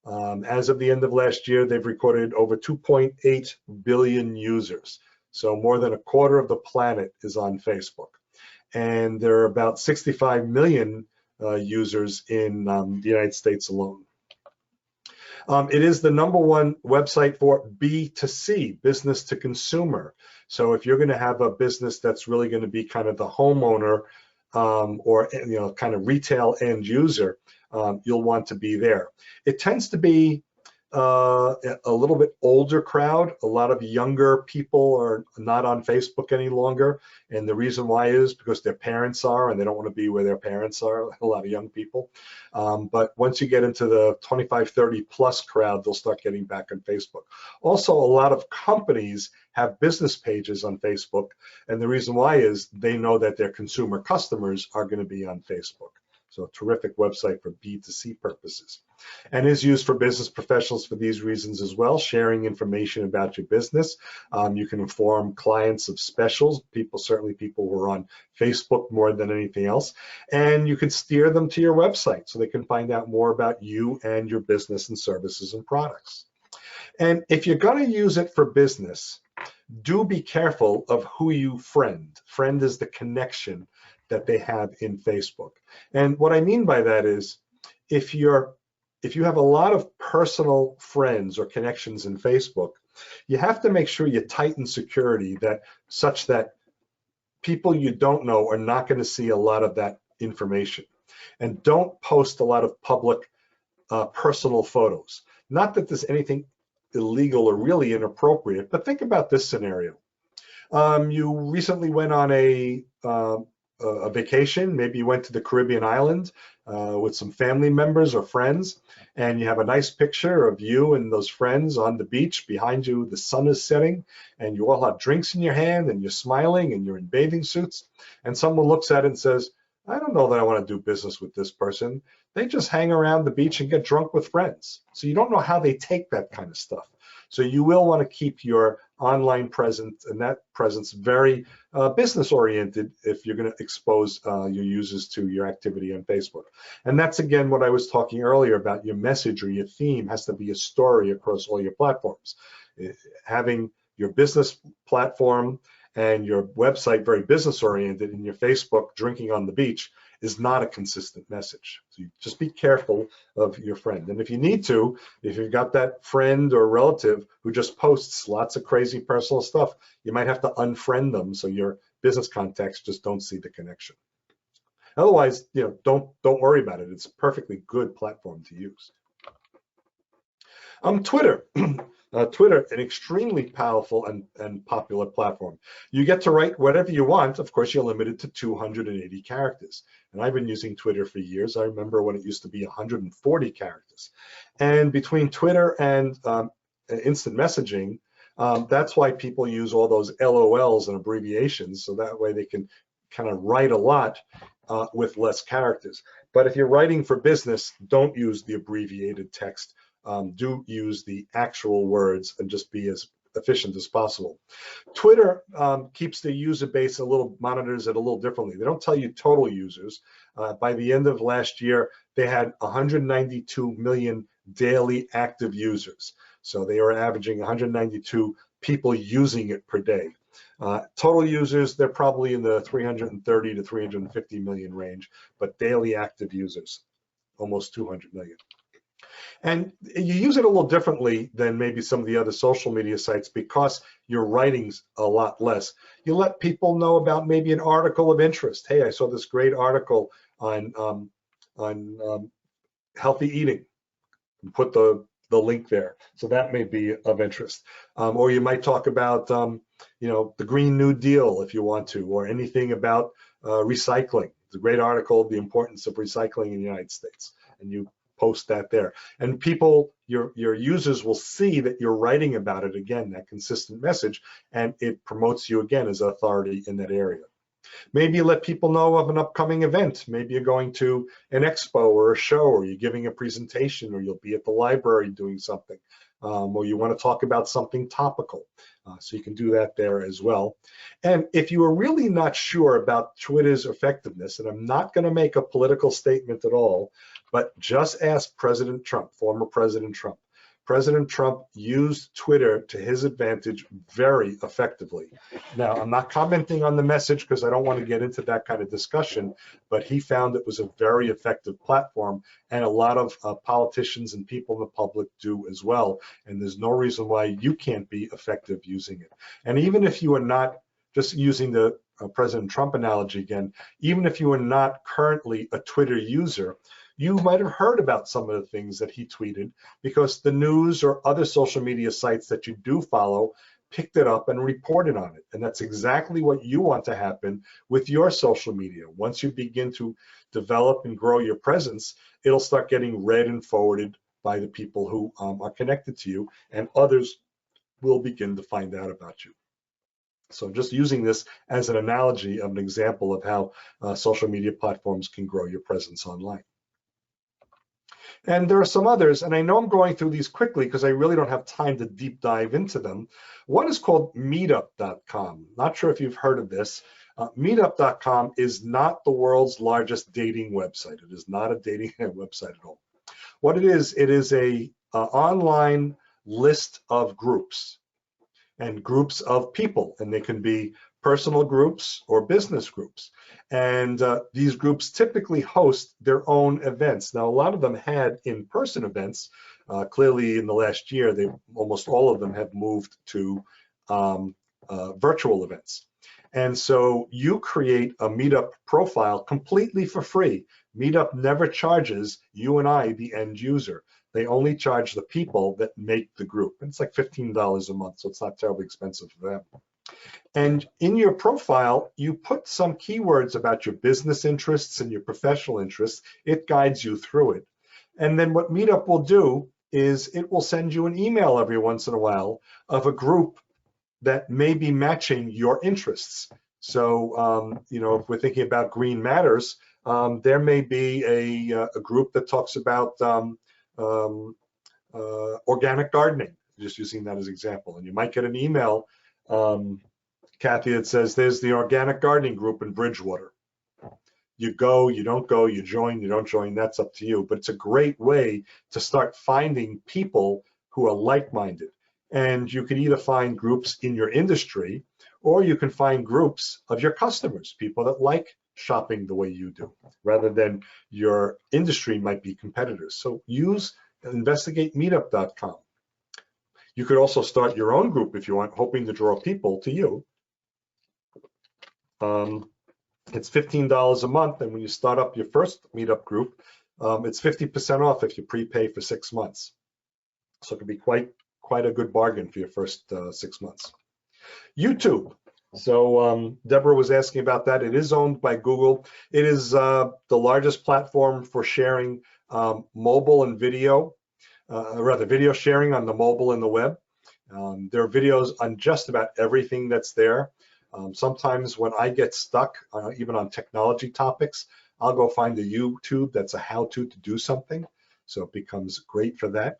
S1: As of the end of last year, they've recorded over 2.8 billion users. So more than a quarter of the planet is on Facebook. And there are about 65 million users in the United States alone. It is the #1 website for B2C, business to consumer. So if you're going to have a business that's really going to be kind of the homeowner or kind of retail end user, you'll want to be there. It tends to be a little bit older crowd. A lot of younger people are not on Facebook any longer, and the reason why is because their parents are, and they don't want to be where their parents are. A lot of young people. But once you get into the 25, 30 plus crowd, they'll start getting back on Facebook. Also, a lot of companies have business pages on Facebook, and the reason why is they know that their consumer customers are going to be on Facebook. So a terrific website for B2C purposes, and is used for business professionals for these reasons as well, sharing information about your business. You can inform clients of specials, certainly people who are on Facebook more than anything else, and you can steer them to your website so they can find out more about you and your business and services and products. And if you're going to use it for business, do be careful of who you friend. Friend is the connection that they have in Facebook. And what I mean by that is if you have a lot of personal friends or connections in Facebook, you have to make sure you tighten security such that people you don't know are not going to see a lot of that information. And don't post a lot of public personal photos. Not that there's anything illegal or really inappropriate, but think about this scenario. You recently went on a vacation. Maybe you went to the Caribbean island with some family members or friends, and you have a nice picture of you and those friends on the beach. Behind you, the sun is setting, and you all have drinks in your hand, and you're smiling, and you're in bathing suits, and someone looks at it and says, I don't know that I want to do business with this person. They just hang around the beach and get drunk with friends. So you don't know how they take that kind of stuff. So you will want to keep your online presence and that presence very business oriented if you're going to expose your users to your activity on Facebook. And that's again what I was talking earlier about. Your message or your theme has to be a story across all your platforms. Having your business platform and your website very business oriented and your Facebook drinking on the beach is not a consistent message. So you just be careful of your friend. And if you need to, if you've got that friend or relative who just posts lots of crazy personal stuff, you might have to unfriend them so your business contacts just don't see the connection. Otherwise, don't worry about it. It's a perfectly good platform to use. Twitter. Twitter, an extremely powerful and popular platform. You get to write whatever you want. Of course, you're limited to 280 characters. And I've been using Twitter for years. I remember when it used to be 140 characters. And between Twitter and instant messaging, that's why people use all those LOLs and abbreviations, so that way they can kind of write a lot with less characters. But if you're writing for business, don't use the abbreviated text. Do use the actual words and just be as efficient as possible. Twitter keeps the user base monitors it a little differently. They don't tell you total users. By the end of last year, they had 192 million daily active users. So they are averaging 192 people using it per day. Total users, they're probably in the 330 to 350 million range, but daily active users, almost 200 million. And you use it a little differently than maybe some of the other social media sites because your writing's a lot less. You let people know about maybe an article of interest. Hey, I saw this great article on healthy eating. Put the link there. So that may be of interest. Or you might talk about the Green New Deal if you want to, or anything about recycling. It's a great article, the importance of recycling in the United States. And you post that there, and people, your users will see that you're writing about it again, that consistent message, and it promotes you again as authority in that area. Maybe you let people know of an upcoming event. Maybe you're going to an expo or a show, or you're giving a presentation, or you'll be at the library doing something, or you want to talk about something topical. So you can do that there as well. And if you are really not sure about Twitter's effectiveness, and I'm not going to make a political statement at all, but just ask President Trump, former President Trump. President Trump used Twitter to his advantage very effectively. Now, I'm not commenting on the message because I don't want to get into that kind of discussion, but he found it was a very effective platform, and a lot of politicians and people in the public do as well. And there's no reason why you can't be effective using it. And even if you are not, just using the President Trump analogy again, even if you are not currently a Twitter user, you might have heard about some of the things that he tweeted because the news or other social media sites that you do follow picked it up and reported on it. And that's exactly what you want to happen with your social media. Once you begin to develop and grow your presence, it'll start getting read and forwarded by the people who are connected to you, and others will begin to find out about you. So just using this as an analogy of an example of how social media platforms can grow your presence online. And there are some others, and I know I'm going through these quickly because I really don't have time to deep dive into them. One is called Meetup.com. Not sure if you've heard of this. Meetup.com is not the world's largest dating website. It is not a dating website at all. What it is a online list of groups and groups of people, and they can be personal groups or business groups. And these groups typically host their own events. Now, a lot of them had in-person events. Clearly, in the last year, almost all of them have moved to virtual events. And so you create a Meetup profile completely for free. Meetup never charges you and I, the end user. They only charge the people that make the group. And it's like $15 a month, so it's not terribly expensive for them. And in your profile, you put some keywords about your business interests and your professional interests. It guides you through it. And then what Meetup will do is it will send you an email every once in a while of a group that may be matching your interests. So, you know, if we're thinking about Green Matters, there may be a group that talks about organic gardening, just using that as an example. And you might get an email, Kathy, that says there's the organic gardening group in Bridgewater. You go, you don't go, you join, you don't join, that's up to you. But it's a great way to start finding people who are like-minded. And you can either find groups in your industry, or you can find groups of your customers, people that like shopping the way you do, rather than your industry might be competitors. So investigate meetup.com. You could also start your own group if you want, hoping to draw people to you. It's $15 a month, and when you start up your first Meetup group, it's 50% off if you prepay for 6 months. So it could be quite a good bargain for your first 6 months. YouTube. So Deborah was asking about that. It is owned by Google. It is the largest platform for sharing mobile and video, rather video sharing on the mobile and the web. There are videos on just about everything that's there. Sometimes when I get stuck, even on technology topics, I'll go find a YouTube that's a how-to to do something. So it becomes great for that.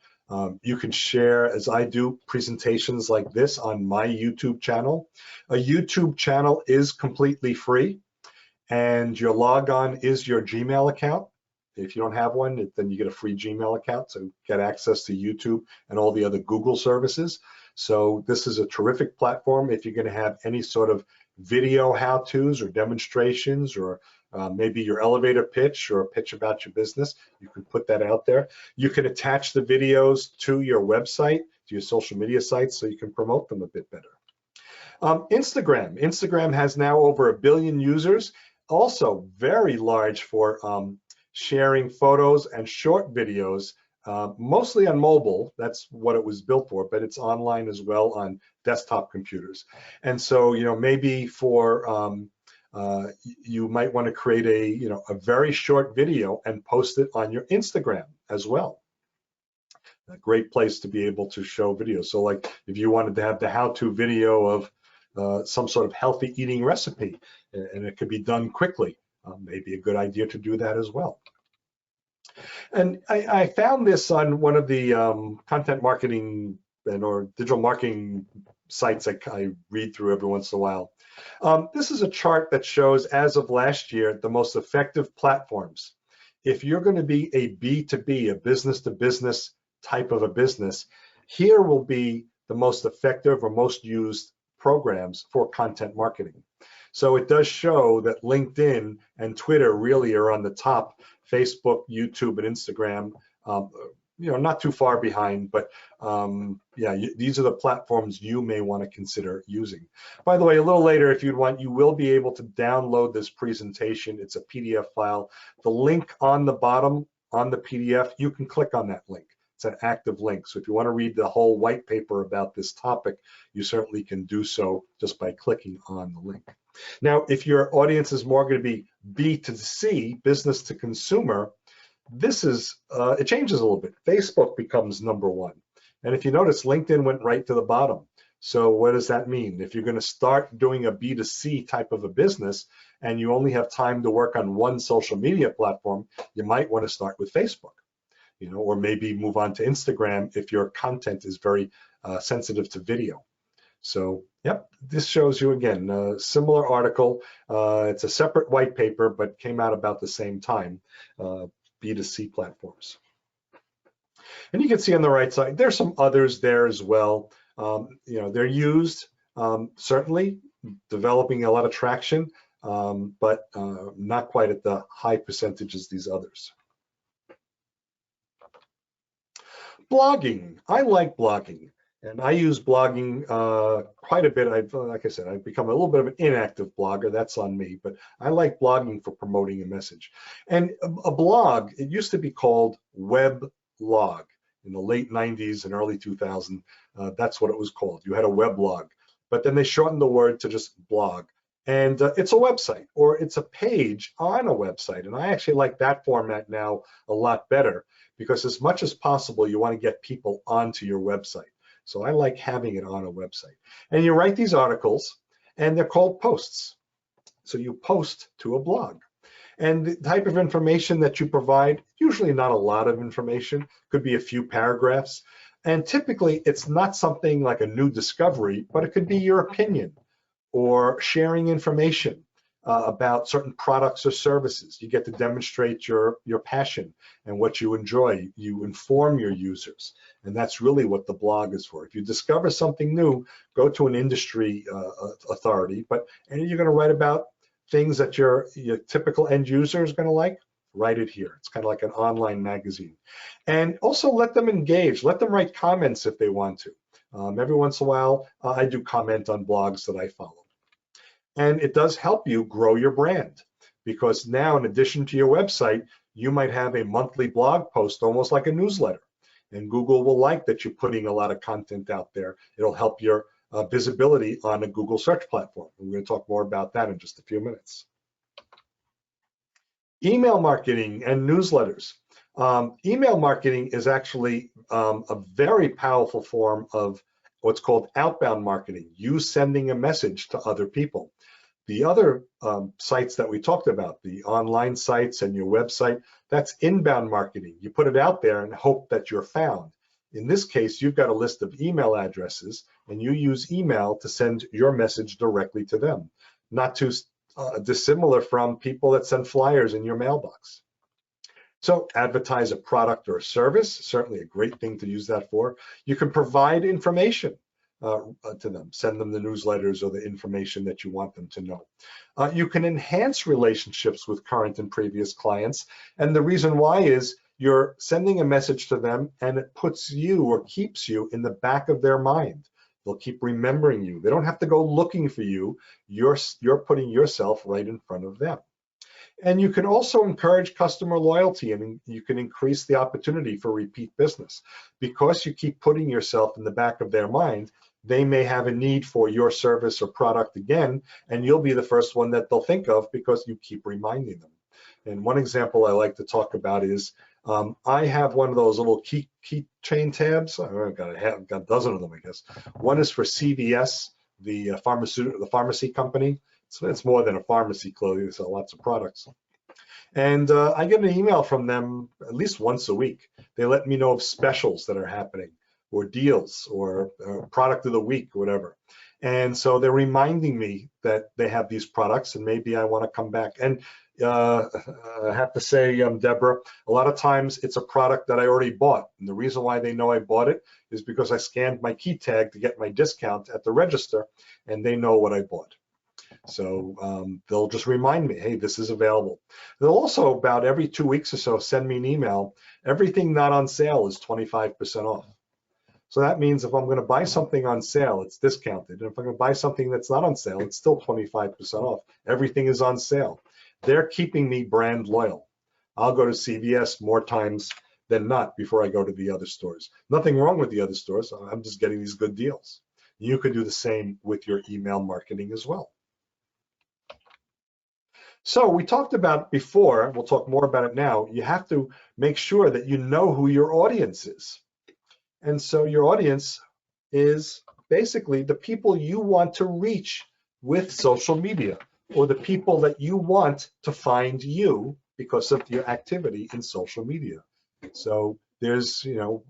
S1: You can share, as I do, presentations like this on my YouTube channel. A YouTube channel is completely free, and your logon is your Gmail account. If you don't have one, then you get a free Gmail account to get access to YouTube and all the other Google services. So this is a terrific platform if you're going to have any sort of video how-tos or demonstrations, or maybe your elevator pitch or a pitch about your business. You can put that out there. You can attach the videos to your website, to your social media sites, so you can promote them a bit better. Instagram has now over 1 billion users, also very large for sharing photos and short videos, mostly on mobile. That's what it was built for, but it's online as well on desktop computers. And so, you know, maybe for you might want to create a very short video and post it on your Instagram as well. A great place to be able to show videos. So like if you wanted to have the how-to video of some sort of healthy eating recipe, and it could be done quickly, maybe a good idea to do that as well. And I found this on one of the content marketing or digital marketing sites I read through every once in a while. This is a chart that shows, as of last year, the most effective platforms. If you're going to be a B2B, a business-to-business type of a business, here will be the most effective or most used programs for content marketing. So it does show that LinkedIn and Twitter really are on the top. Facebook, YouTube, and Instagram, not too far behind, but yeah, these are the platforms you may want to consider using. By the way, a little later, if you'd want, you will be able to download this presentation. It's a PDF file. The link on the bottom on the PDF, you can click on that link. It's an active link. So if you want to read the whole white paper about this topic, you certainly can do so just by clicking on the link. Now, if your audience is more going to be B2C, business to consumer, this is, it changes a little bit. Facebook becomes #1. And if you notice, LinkedIn went right to the bottom. So what does that mean? If you're going to start doing a B2C type of a business and you only have time to work on one social media platform, you might want to start with Facebook, or maybe move on to Instagram if your content is very sensitive to video. So, yep, this shows you again a similar article. It's a separate white paper, but came out about the same time, B2C platforms. And you can see on the right side, there's some others there as well. They're used, certainly developing a lot of traction, but not quite at the high percentage as these others. Blogging, I like blogging. And I use blogging quite a bit. Like I said, I've become a little bit of an inactive blogger. That's on me, but I like blogging for promoting a message. And a blog, it used to be called weblog in the late 90s and early 2000s. That's what it was called. You had a weblog, but then they shortened the word to just blog. And it's a website, or it's a page on a website. And I actually like that format now a lot better, because as much as possible, you want to get people onto your website. So I like having it on a website. And you write these articles, and they're called posts. So you post to a blog. And the type of information that you provide, usually not a lot of information, could be a few paragraphs. And typically, it's not something like a new discovery, but it could be your opinion or sharing information about certain products or services. You get to demonstrate your passion and what you enjoy. You inform your users, and that's really what the blog is for. If you discover something new, go to an industry authority, and you're going to write about things that your typical end user is going to like, write it here. It's kind of like an online magazine. And also let them engage, let them write comments if they want to. Every once in a while, I do comment on blogs that I follow. And it does help you grow your brand, because now, in addition to your website, you might have a monthly blog post, almost like a newsletter. And Google will like that you're putting a lot of content out there. It'll help your visibility on a Google search platform. We're going to talk more about that in just a few minutes. Email marketing and newsletters. Email marketing is actually a very powerful form of what's called outbound marketing, you sending a message to other people. The other sites that we talked about, the online sites and your website, that's inbound marketing. You put it out there and hope that you're found. In this case, you've got a list of email addresses, and you use email to send your message directly to them. Not too dissimilar from people that send flyers in your mailbox. So advertise a product or a service, certainly a great thing to use that for. You can provide information to them, send them the newsletters or the information that you want them to know. You can enhance relationships with current and previous clients, and the reason why is you're sending a message to them, and it puts you or keeps you in the back of their mind. They'll keep remembering you. They don't have to go looking for you. You're putting yourself right in front of them. And you can also encourage customer loyalty, and you can increase the opportunity for repeat business. Because you keep putting yourself in the back of their mind, they may have a need for your service or product again, and you'll be the first one that they'll think of because you keep reminding them. And one example I like to talk about is, I have one of those little keychain tabs. I've got a dozen of them, I guess. One is for CVS, the pharmacy company. So it's more than a pharmacy clothing, so lots of products. And I get an email from them at least once a week. They let me know of specials that are happening, or deals, or product of the week, or whatever. And so they're reminding me that they have these products, and maybe I want to come back. And I have to say, Deborah, a lot of times it's a product that I already bought. And the reason why they know I bought it is because I scanned my key tag to get my discount at the register, and they know what I bought. So they'll just remind me, hey, this is available. They'll also, about every 2 weeks or so, send me an email. Everything not on sale is 25% off. So that means if I'm going to buy something on sale, it's discounted. And if I'm going to buy something that's not on sale, it's still 25% off. Everything is on sale. They're keeping me brand loyal. I'll go to CVS more times than not before I go to the other stores. Nothing wrong with the other stores. I'm just getting these good deals. You could do the same with your email marketing as well. So we talked about before, we'll talk more about it now, you have to make sure that you know who your audience is. And so your audience is basically the people you want to reach with social media, or the people that you want to find you because of your activity in social media. So there's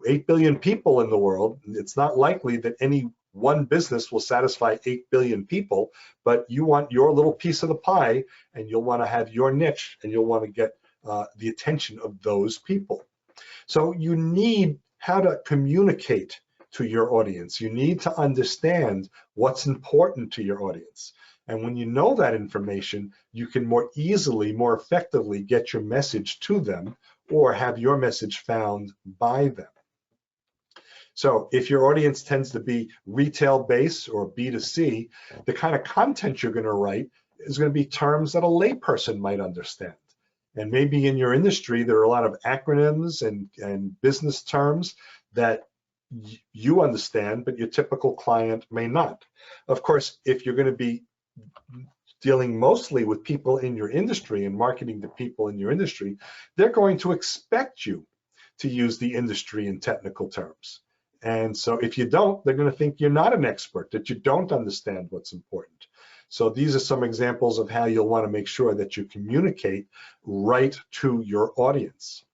S1: 8 billion people in the world. It's not likely that any one business will satisfy 8 billion people, but you want your little piece of the pie, and you'll want to have your niche, and you'll want to get the attention of those people. So you need how to communicate to your audience. You need to understand what's important to your audience. And when you know that information, you can more easily, more effectively get your message to them, or have your message found by them. So if your audience tends to be retail-based or B2C, the kind of content you're going to write is going to be terms that a layperson might understand. And maybe in your industry, there are a lot of acronyms and business terms that you understand, but your typical client may not. Of course, if you're going to be dealing mostly with people in your industry and marketing to people in your industry, they're going to expect you to use the industry and technical terms. And so if you don't, they're going to think you're not an expert, that you don't understand what's important. So these are some examples of how you'll want to make sure that you communicate right to your audience.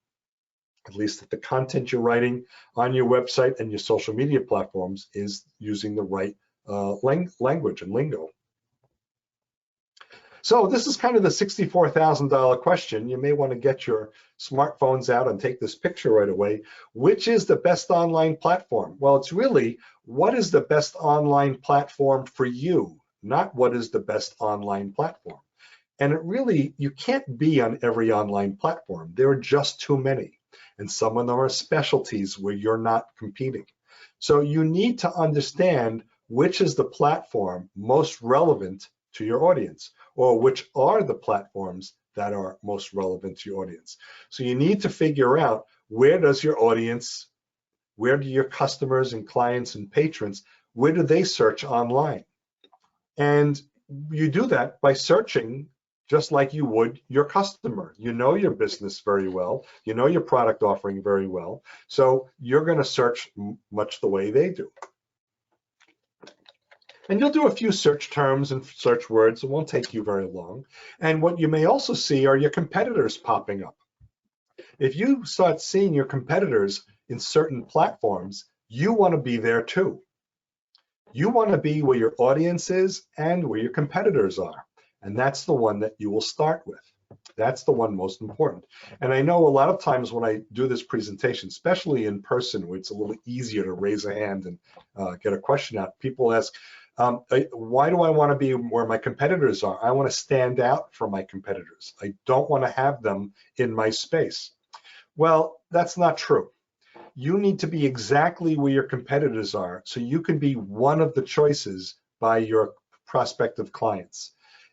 S1: At least that the content you're writing on your website and your social media platforms is using the right language and lingo. So this is kind of the $64,000 question. You may want to get your smartphones out and take this picture right away. Which is the best online platform? Well, it's really, what is the best online platform for you? Not what is the best online platform. And it really, you can't be on every online platform. There are just too many. And some of them are specialties where you're not competing. So you need to understand which is the platform most relevant to your audience, or which are the platforms that are most relevant to your audience. So you need to figure out, where does your audience, where do your customers and clients and patrons, where do they search online? And you do that by searching just like you would your customer. You know your business very well. You know your product offering very well. So you're going to search much the way they do. And you'll do a few search terms and search words. It won't take you very long. And what you may also see are your competitors popping up. If you start seeing your competitors in certain platforms, you want to be there too. You want to be where your audience is and where your competitors are. And that's the one that you will start with. That's the one most important. And I know a lot of times when I do this presentation, especially in person, where it's a little easier to raise a hand and get a question out, people ask, why do I want to be where my competitors are? I want to stand out from my competitors. I don't want to have them in my space. Well, that's not true. You need to be exactly where your competitors are, so you can be one of the choices by your prospective clients.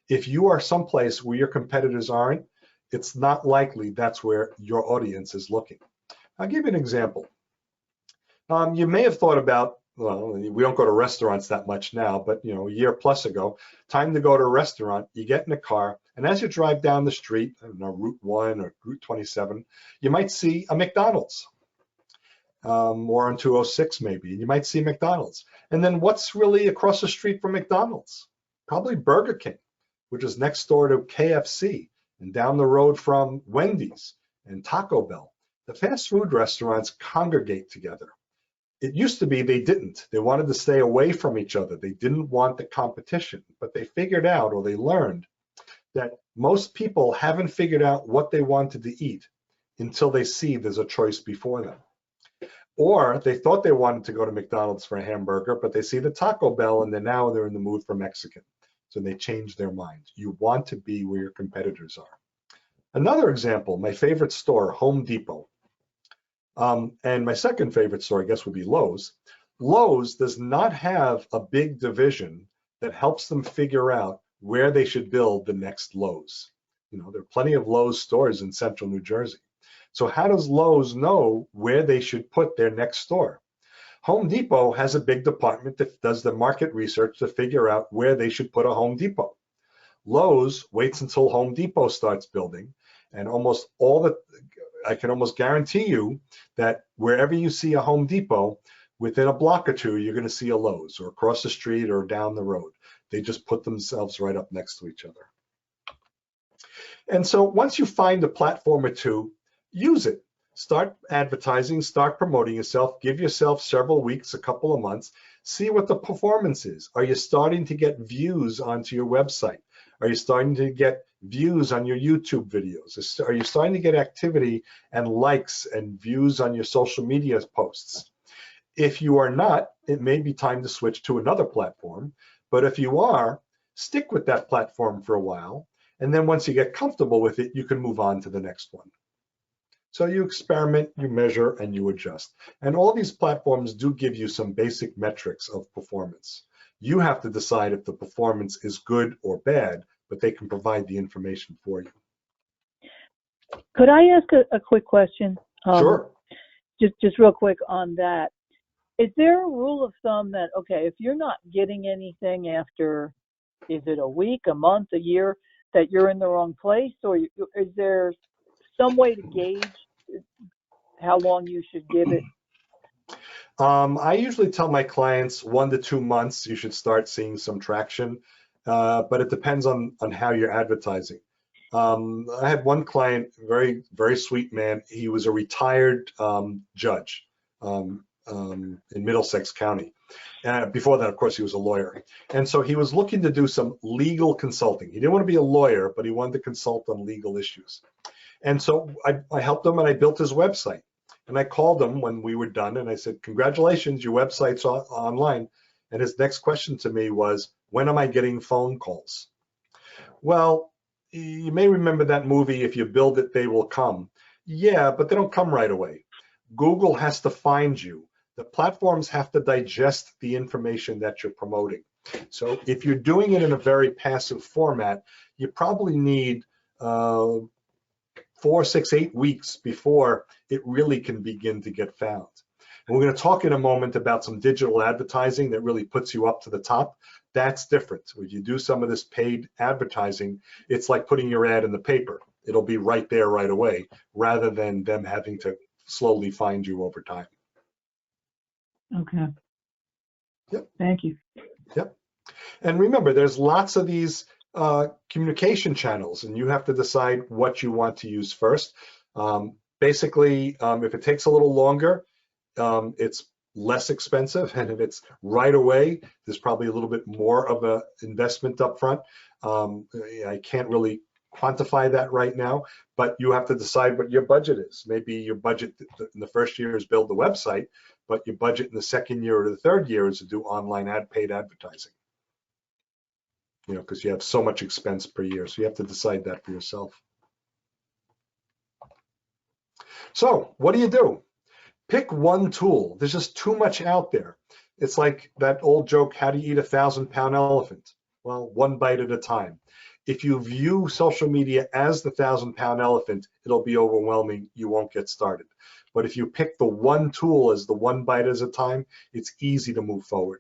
S1: If you are someplace where your competitors aren't, it's not likely that's where your audience is looking. I'll give you an example. You may have thought about, well, we don't go to restaurants that much now, but a year plus ago, time to go to a restaurant, you get in a car, and as you drive down the street, I don't know, Route 1 or Route 27, you might see a McDonald's. Or on 206 maybe, and you might see McDonald's. And then what's really across the street from McDonald's? Probably Burger King, which is next door to KFC, and down the road from Wendy's and Taco Bell. The fast food restaurants congregate together. It used to be they didn't. They wanted to stay away from each other. They didn't want the competition, but they figured out, or they learned, that Most people haven't figured out what they wanted to eat until they see there's a choice before them. Or they thought they wanted to go to McDonald's for a hamburger, but they see the Taco Bell and they're in the mood for Mexican. So they change their mind. You want to be where your competitors are. Another example, my favorite store, Home Depot. And my second favorite store, I guess, would be Lowe's. Lowe's does not have a big division that helps them figure out where they should build the next Lowe's. You know, there are plenty of Lowe's stores in central New Jersey. So how does Lowe's know where they should put their next store? Home Depot has a big department that does the market research to figure out where they should put a Home Depot. Lowe's waits until Home Depot starts building, and I can almost guarantee you that wherever you see a Home Depot, within a block or two, you're going to see a Lowe's, or across the street or down the road. They just put themselves right up next to each other. And so once you find a platform or two, use it. Start advertising, start promoting yourself, give yourself several weeks, a couple of months, see what the performance is. Are you starting to get views onto your website? Are you starting to get views on your YouTube videos? Are you starting to get activity and likes and views on your social media posts? If you are not, it may be time to switch to another platform. But if you are, stick with that platform for a while. And then once you get comfortable with it, you can move on to the next one. So you experiment, you measure, and you adjust. And all these platforms do give you some basic metrics of performance. You have to decide if the performance is good or bad, but they can provide the information for you.
S2: Could I ask a quick question?
S1: Sure.
S2: Just real quick on that. Is there a rule of thumb that, okay, if you're not getting anything after, is it a week, a month, a year, that you're in the wrong place? Or is there some way to gauge how long you should give it?
S1: I usually tell my clients 1 to 2 months, you should start seeing some traction, but it depends on how you're advertising. I had one client, very, very sweet man. He was a retired judge in Middlesex County. Before that, of course, he was a lawyer. And so he was looking to do some legal consulting. He didn't want to be a lawyer, but he wanted to consult on legal issues. And so I helped him and I built his website. And I called him when we were done and I said, congratulations, your website's online. And his next question to me was, when am I getting phone calls? Well, you may remember that movie, If You Build It, They Will Come. Yeah, but they don't come right away. Google has to find you. The platforms have to digest the information that you're promoting. So if you're doing it in a very passive format, you probably need 4, 6, 8 weeks before it really can begin to get found. And we're going to talk in a moment about some digital advertising that really puts you up to the top. That's different. If you do some of this paid advertising, it's like putting your ad in the paper. It'll be right there right away, rather than them having to slowly find you over time.
S2: Okay.
S1: Yep.
S2: Thank you.
S1: Yep. And remember, there's lots of these communication channels, and you have to decide what you want to use first. Basically, if it takes a little longer, it's less expensive, and if it's right away, there's probably a little bit more of an investment up front. I can't really quantify that right now, but you have to decide what your budget is. Maybe your budget in the first year is build the website, but your budget in the second year or the third year is to do online paid advertising. You know, because you have so much expense per year, so you have to decide that for yourself. So what do? Pick one tool. There's just too much out there. It's like that old joke, how do you eat a 1,000-pound elephant? Well, one bite at a time. If you view social media as the 1,000-pound elephant, it'll be overwhelming. You won't get started. But if you pick the one tool as the one bite at a time, it's easy to move forward.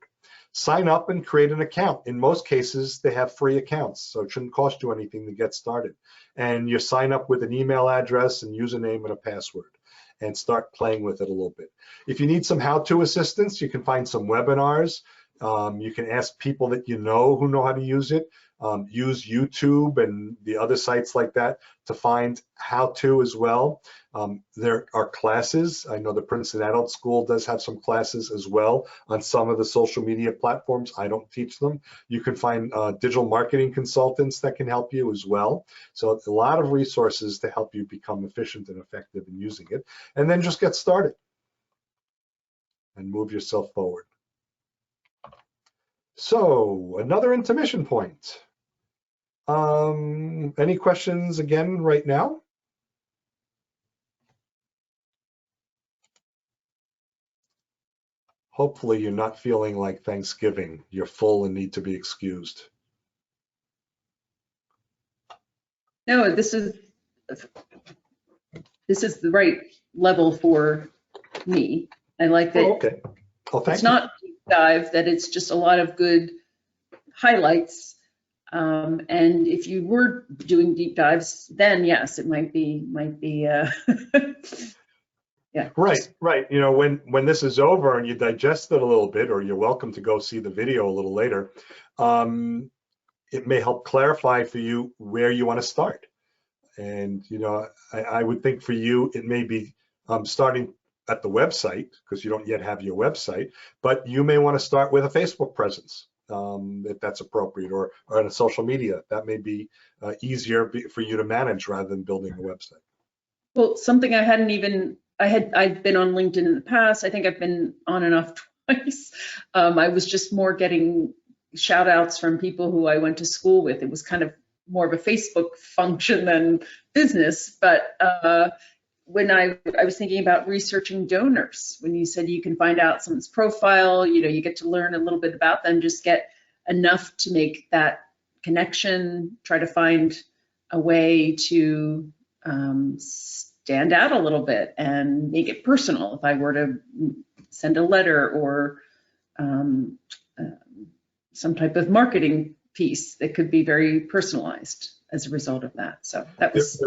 S1: Sign up and create an account. In most cases, they have free accounts, so it shouldn't cost you anything to get started. And you sign up with an email address and username and a password, and start playing with it a little bit. If you need some how-to assistance, you can find some webinars. You can ask people that you know who know how to use it. Use YouTube and the other sites like that to find how to as well. There are classes. I know the Princeton Adult School does have some classes as well on some of the social media platforms. I don't teach them. You can find digital marketing consultants that can help you as well. So a lot of resources to help you become efficient and effective in using it. And then just get started and move yourself forward. So another intermission point. Any questions again right now? Hopefully you're not feeling like Thanksgiving. You're full and need to be excused.
S3: No, this is the right level for me. I like that.
S1: Oh, okay. Oh, thank
S3: It's
S1: you.
S3: not deep dive, that it's just a lot of good highlights. And if you were doing deep dives, then yes, it might be yeah.
S1: Right, right. You know, when this is over and you digest it a little bit, or you're welcome to go see the video a little later, it may help clarify for you where you want to start. And, you know, I would think for you, it may be starting at the website, because you don't yet have your website, but you may want to start with a Facebook presence, if that's appropriate, or on a social media. That may be easier for you to manage rather than building a website.
S3: Well, something I've been on LinkedIn in the past. I think I've been on and off twice. I was just more getting shout outs from people who I went to school with. It was kind of more of a Facebook function than business. But when I was thinking about researching donors, when you said you can find out someone's profile, you know, you get to learn a little bit about them, just get enough to make that connection, try to find a way to stand out a little bit and make it personal. If I were to send a letter or some type of marketing piece that could be very personalized as a result of that. So that was.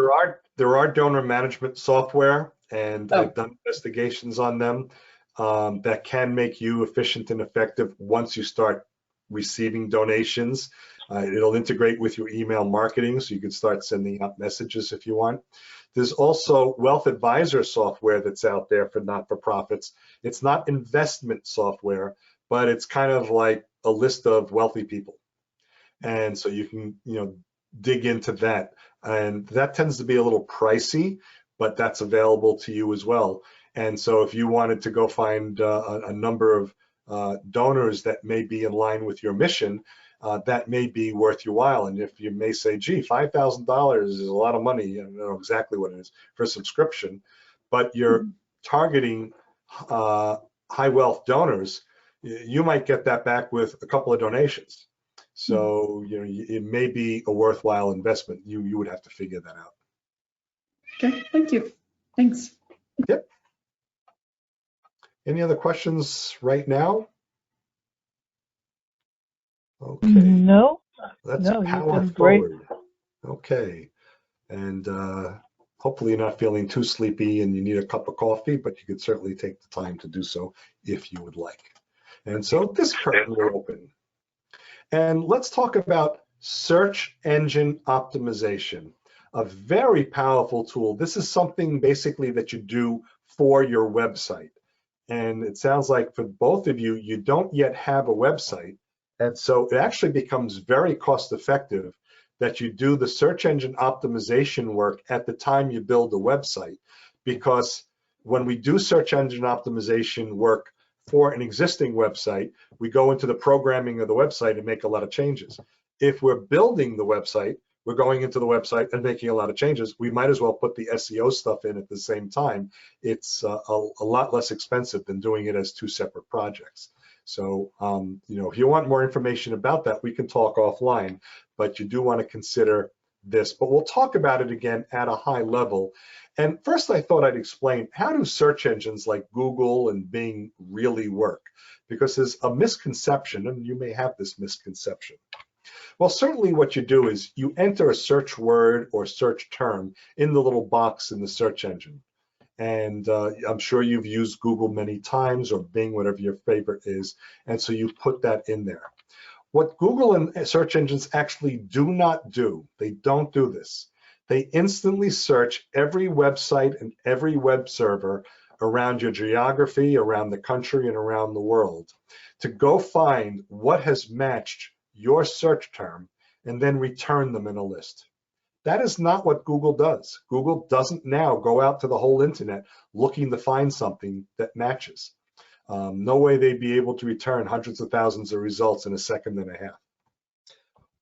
S1: There are donor management software, and
S3: Oh.
S1: I've done investigations on them that can make you efficient and effective once you start receiving donations. It'll integrate with your email marketing, so you can start sending out messages if you want. There's also Wealth Advisor software that's out there for not-for-profits. It's not investment software, but it's kind of like a list of wealthy people. And so you can, you know, dig into that. And that tends to be a little pricey, but that's available to you as well. And so if you wanted to go find a number of donors that may be in line with your mission, that may be worth your while. And if you may say, gee, $5,000 is a lot of money, I don't know exactly what it is for a subscription, but you're targeting high wealth donors, you might get that back with a couple of donations. So, you know, it may be a worthwhile investment. You would have to figure that out.
S3: Okay, thank you. Thanks.
S1: Yep. Any other questions right now? Okay.
S2: No.
S1: Let's
S2: No, you've
S1: power
S2: been great.
S1: forward. Okay. And hopefully you're not feeling too sleepy and you need a cup of coffee, but you could certainly take the time to do so if you would like. And so this curtain will open. And let's talk about search engine optimization, a very powerful tool. This is something basically that you do for your website. And it sounds like for both of you, you don't yet have a website. And so it actually becomes very cost effective that you do the search engine optimization work at the time you build a website. Because when we do search engine optimization work for an existing website, we go into the programming of the website and make a lot of changes. If we're building the website, we're going into the website and making a lot of changes. We might as well put the SEO stuff in at the same time. It's a lot less expensive than doing it as two separate projects. So, you know, if you want more information about that, we can talk offline, but you do want to consider this. But we'll talk about it again at a high level. And first, I thought I'd explain, how do search engines like Google and Bing really work? Because there's a misconception, and you may have this misconception. Well, certainly what you do is you enter a search word or search term in the little box in the search engine. and I'm sure you've used Google many times, or Bing, whatever your favorite is, and so you put that in there. What Google and search engines actually do not do, they don't do this. They instantly search every website and every web server around your geography, around the country, and around the world to go find what has matched your search term and then return them in a list. That is not what Google does. Google doesn't now go out to the whole internet looking to find something that matches. No way they'd be able to return hundreds of thousands of results in a second and a half.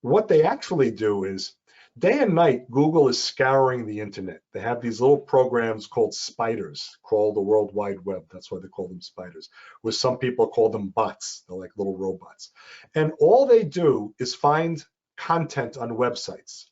S1: What they actually do is, day and night, Google is scouring the internet. They have these little programs called spiders, crawl the World Wide Web. That's why they call them spiders, where some people call them bots. They're like little robots. And all they do is find content on websites.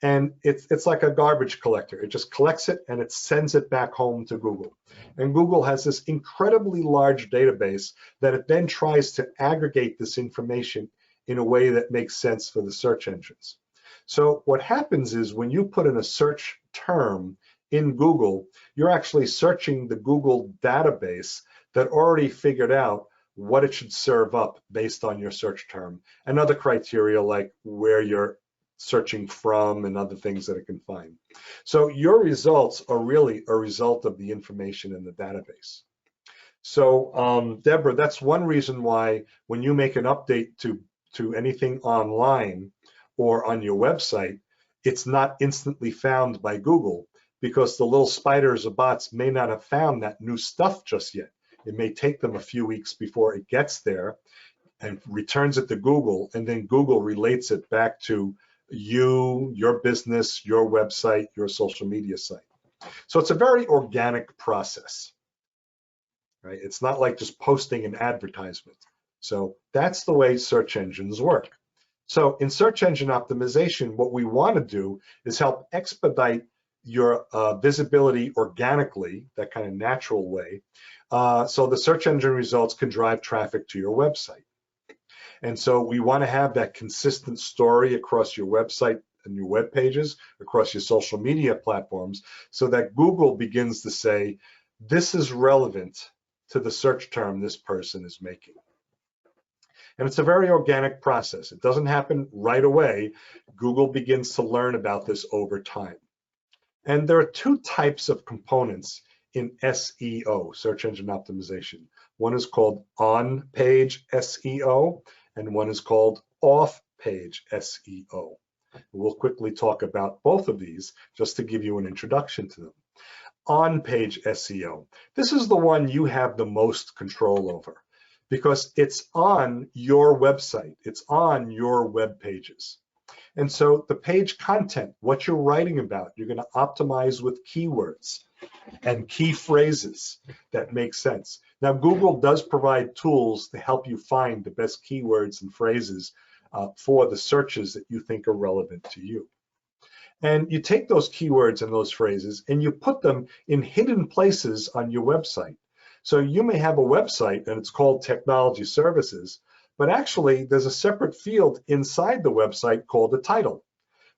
S1: And it's like a garbage collector. It just collects it and it sends it back home to Google. And Google has this incredibly large database that it then tries to aggregate this information in a way that makes sense for the search engines. So what happens is when you put in a search term in Google, you're actually searching the Google database that already figured out what it should serve up based on your search term and other criteria like where you're searching from and other things that it can find. So your results are really a result of the information in the database. So Deborah, that's one reason why when you make an update to anything online or on your website, it's not instantly found by Google, because the little spiders or bots may not have found that new stuff just yet. It may take them a few weeks before it gets there and returns it to Google, and then Google relates it back to you, your business, your website, your social media site. So it's a very organic process, right? It's not like just posting an advertisement. So that's the way search engines work. So in search engine optimization, what we want to do is help expedite your visibility organically, that kind of natural way, so the search engine results can drive traffic to your website. And so we want to have that consistent story across your website and your web pages, across your social media platforms, so that Google begins to say, this is relevant to the search term this person is making. And it's a very organic process. It doesn't happen right away. Google begins to learn about this over time. And there are two types of components in SEO, search engine optimization. One is called on-page SEO, and one is called off-page SEO. We'll quickly talk about both of these just to give you an introduction to them. On-page SEO. This is the one you have the most control over because it's on your website. It's on your web pages. And so the page content, what you're writing about, you're going to optimize with keywords and key phrases that make sense. Now, Google does provide tools to help you find the best keywords and phrases for the searches that you think are relevant to you. And you take those keywords and those phrases and you put them in hidden places on your website. So you may have a website and it's called Technology Services, but actually there's a separate field inside the website called the title,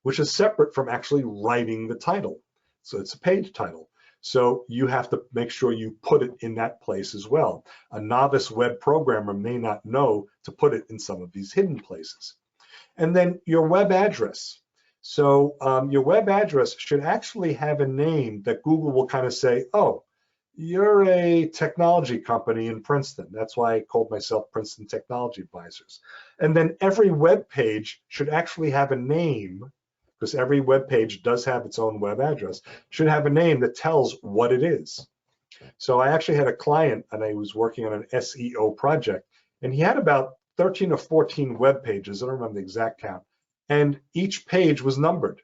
S1: which is separate from actually writing the title. So it's a page title. So you have to make sure you put it in that place as well. A novice web programmer may not know to put it in some of these hidden places. And then your web address. So your web address should actually have a name that Google will kind of say, oh, you're a technology company in Princeton. That's why I called myself Princeton Technology Advisors. And then every web page should actually have a name, because every web page does have its own web address, should have a name that tells what it is. So I actually had a client and I was working on an SEO project, and he had about 13 or 14 web pages. I don't remember the exact count. And each page was numbered.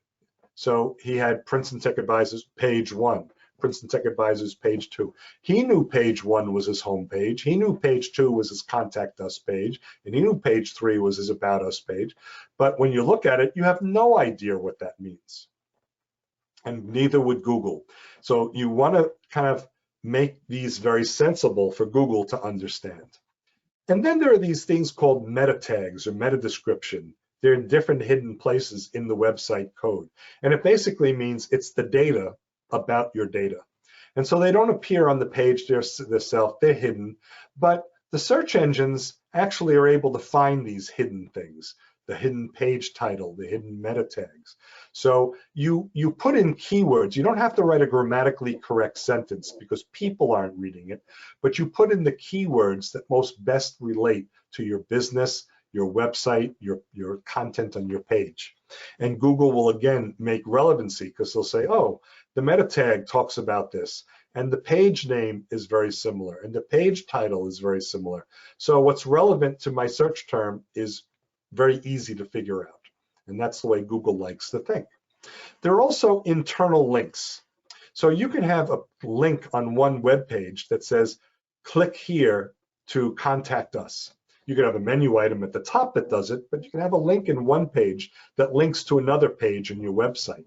S1: So he had Princeton Tech Advisors page 1, Princeton Tech Advisors page 2. He knew page 1 was his home page. He knew page 2 was his contact us page. And he knew page 3 was his about us page. But when you look at it, you have no idea what that means. And neither would Google. So you want to kind of make these very sensible for Google to understand. And then there are these things called meta tags or meta description. They're in different hidden places in the website code. And it basically means it's the data about your data. And so they don't appear on the page themselves, they're hidden, but the search engines actually are able to find these hidden things, the hidden page title, the hidden meta tags. So you put in keywords. You don't have to write a grammatically correct sentence because people aren't reading it, but you put in the keywords that most best relate to your business, your website, your content on your page. And Google will again make relevancy because they'll say, oh, the meta tag talks about this, and the page name is very similar, and the page title is very similar. So what's relevant to my search term is very easy to figure out. And that's the way Google likes to think. There are also internal links. So you can have a link on one web page that says, click here to contact us. You can have a menu item at the top that does it, but you can have a link in one page that links to another page in your website.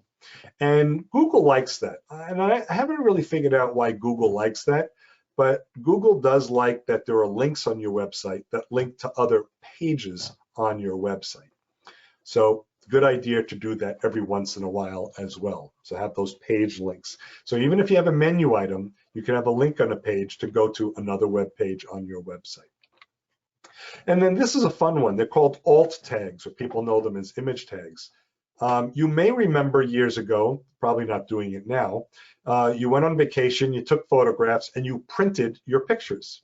S1: And Google likes that. And I haven't really figured out why Google likes that, but Google does like that there are links on your website that link to other pages on your website. So good idea to do that every once in a while as well. So have those page links. So even if you have a menu item, you can have a link on a page to go to another web page on your website. And then this is a fun one. They're called alt tags, or people know them as image tags. You may remember years ago, probably not doing it now, you went on vacation, you took photographs, and you printed your pictures.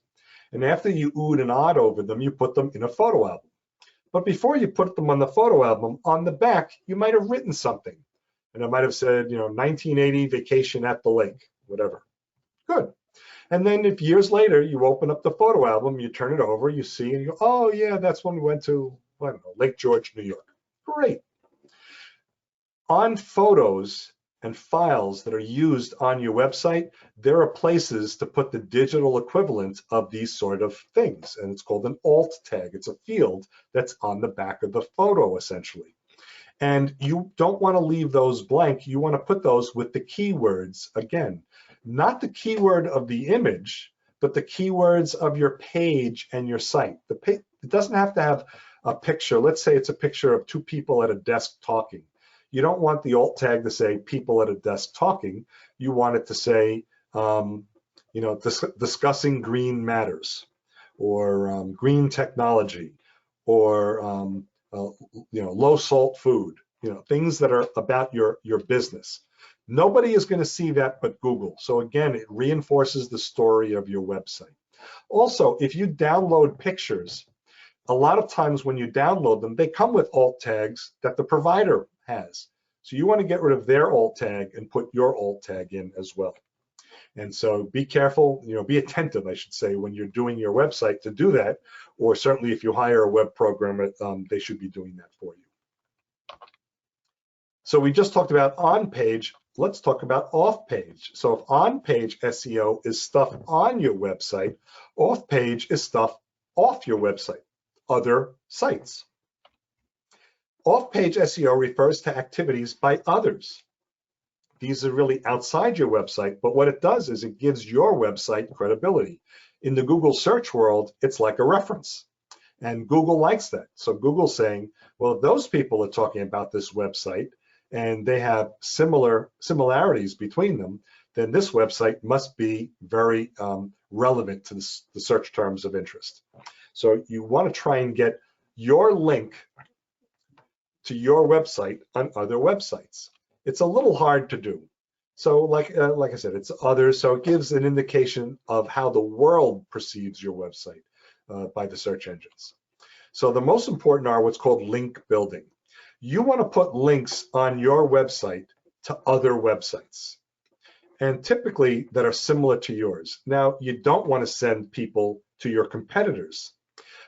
S1: And after you oohed and ahed over them, you put them in a photo album. But before you put them on the photo album, on the back, you might have written something. And it might have said, 1980 vacation at the lake, whatever. Good. And then if years later, you open up the photo album, you turn it over, you see, and you go, oh yeah, that's when we went to, I don't know, Lake George, New York. Great. On photos and files that are used on your website, there are places to put the digital equivalent of these sort of things, and it's called an alt tag. It's a field that's on the back of the photo, essentially. And you don't want to leave those blank. You want to put those with the keywords, again, not the keyword of the image, but the keywords of your page and your site. It doesn't have to have a picture. Let's say it's a picture of two people at a desk talking. You don't want the alt tag to say people at a desk talking. You want it to say, discussing green matters, or green technology, or low salt food. Things that are about your business. Nobody is going to see that but Google. So again, it reinforces the story of your website. Also, if you download pictures, a lot of times when you download them, they come with alt tags that the provider has. So you want to get rid of their alt tag and put your alt tag in as well. And so be careful, be attentive, I should say, when you're doing your website to do that, or certainly if you hire a web programmer, they should be doing that for you. So we just talked about on-page. Let's talk about off-page. So if on-page SEO is stuff on your website, off-page is stuff off your website, other sites. Off-page SEO refers to activities by others. These are really outside your website, but what it does is it gives your website credibility. In the Google search world, it's like a reference, and Google likes that. So Google's saying, well, if those people are talking about this website and they have similarities between them, then this website must be very relevant to the search terms of interest. So you want to try and get your link to your website on other websites. It's a little hard to do. So like I said, it's others, so it gives an indication of how the world perceives your website by the search engines. So the most important are what's called link building. You want to put links on your website to other websites, and typically that are similar to yours. Now, you don't want to send people to your competitors,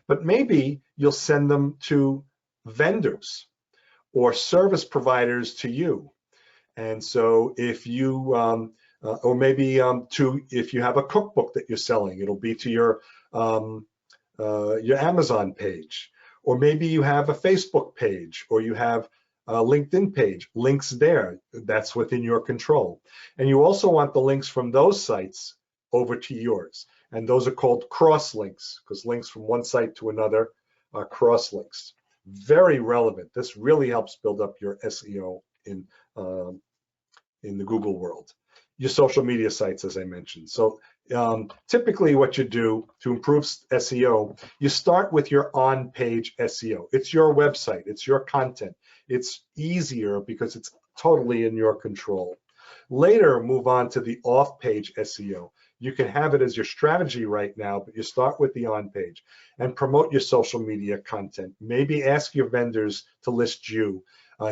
S1: but maybe you'll send them to vendors or service providers to you. And so if you, or maybe if you have a cookbook that you're selling, it'll be to your Amazon page, or maybe you have a Facebook page, or you have a LinkedIn page, links there, that's within your control. And you also want the links from those sites over to yours. And those are called cross links, because links from one site to another are cross links. Very relevant. This really helps build up your SEO in the Google world. your social media sites, as I mentioned. So typically what you do to improve SEO, you start with your on-page SEO. It's your website, it's your content. It's easier because it's totally in your control. Later, move on to the off-page SEO. You can have it as your strategy right now, but you start with the on-page and promote your social media content. Maybe ask your vendors to list you.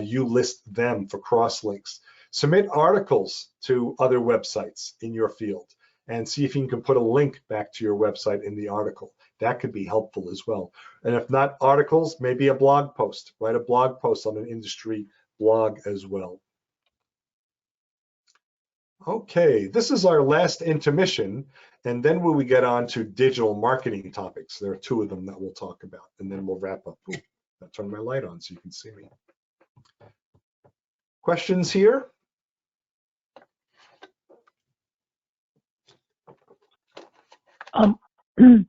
S1: You list them for cross-links. Submit articles to other websites in your field and see if you can put a link back to your website in the article. That could be helpful as well. And if not articles, maybe a blog post. Write a blog post on an industry blog as well. Okay, this is our last intermission, and then we get on to digital marketing topics. There are two of them that we'll talk about, and then we'll wrap up. Ooh, I'll turn my light on so you can see me. Questions here?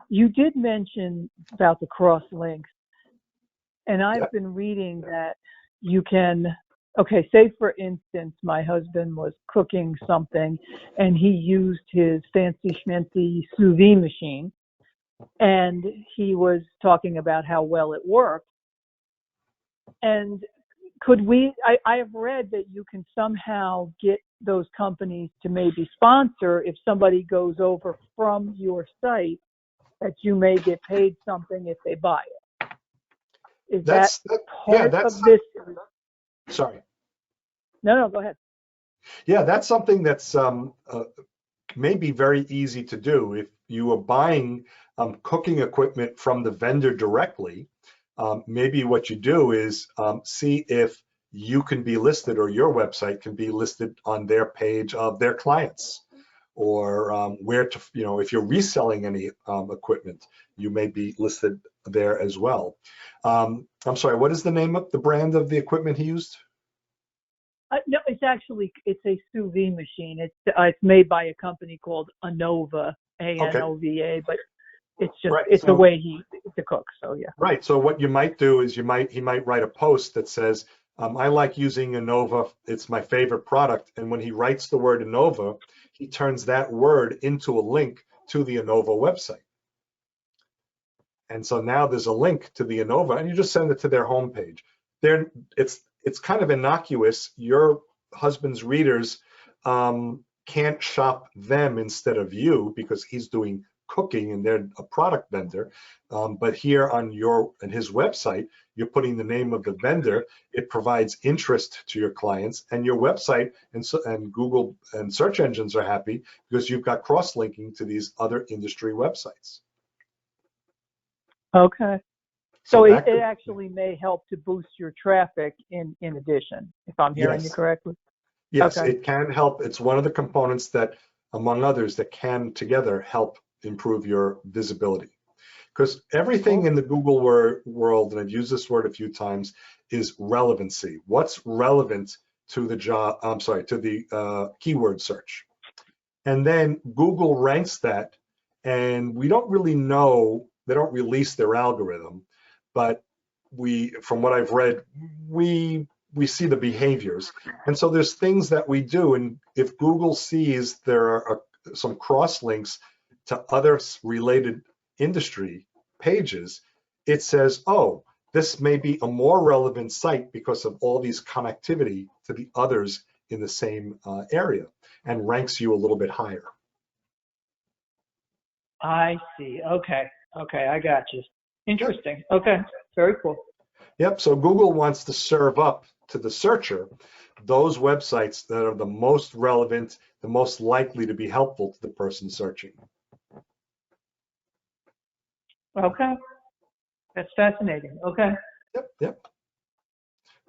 S2: You did mention about the cross links, and I've
S1: Yep.
S2: been reading that you can, okay, say for instance, my husband was cooking something and he used his fancy schmancy sous vide machine, and he was talking about how well it worked. And could we, I have read that you can somehow get those companies to maybe sponsor if somebody goes over from your site, that you may get paid something if they buy it. Is that part of this?
S1: Sorry.
S2: No, go ahead.
S1: Yeah, that's something that's maybe very easy to do. If you are buying cooking equipment from the vendor directly, maybe what you do is see if you can be listed, or your website can be listed on their page of their clients, or where to, if you're reselling any equipment, you may be listed there as well. I'm sorry, what is the name of the brand of the equipment he used?
S2: No, it's a sous vide machine. It's made by a company called Anova, ANOVA, but it's just,
S1: right,
S2: it's the way he to cook. So yeah.
S1: Right. So what you might do is he might write a post that says, I like using Anova. It's my favorite product. And when he writes the word Anova, he turns that word into a link to the Anova website. And so now there's a link to the Anova, and you just send it to their homepage. It's kind of innocuous. Your husband's readers can't shop them instead of you because he's doing cooking and they're a product vendor. But here on his website, you're putting the name of the vendor. It provides interest to your clients, and your website and Google and search engines are happy because you've got cross-linking to these other industry websites.
S2: Okay. So it actually may help to boost your traffic in addition, if I'm hearing you correctly.
S1: Yes,
S2: okay.
S1: It can help. It's one of the components that, among others, that can together help improve your visibility. Because everything in the Google world, and I've used this word a few times, is relevancy. What's relevant to the to the keyword search? And then Google ranks that, and we don't really know, they don't release their algorithm, but from what I've read, we see the behaviors. And so there's things that we do, and if Google sees there are some cross links to other related industry pages, it says, oh, this may be a more relevant site because of all these connectivity to the others in the same area, and ranks you a little bit higher.
S2: I see. Okay, I got you. Interesting. Okay, very cool.
S1: Yep, so Google wants to serve up to the searcher those websites that are the most relevant, the most likely to be helpful to the person searching.
S2: Okay, that's fascinating. Okay.
S1: Yep.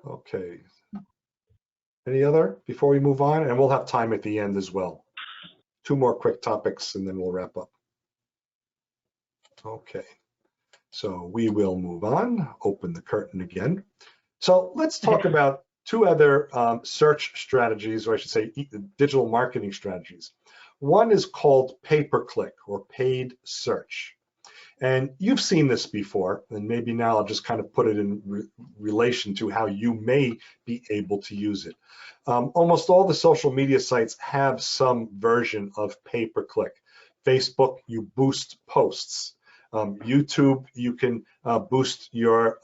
S1: Okay. Any other before we move on? And we'll have time at the end as well. Two more quick topics and then we'll wrap up. Okay, so we will move on, open the curtain again. So let's talk about two other search strategies, or I should say digital marketing strategies. One is called pay-per-click or paid search. And you've seen this before, and maybe now I'll just kind of put it in relation to how you may be able to use it. Almost all the social media sites have some version of pay-per-click. Facebook, you boost posts. YouTube, you can boost your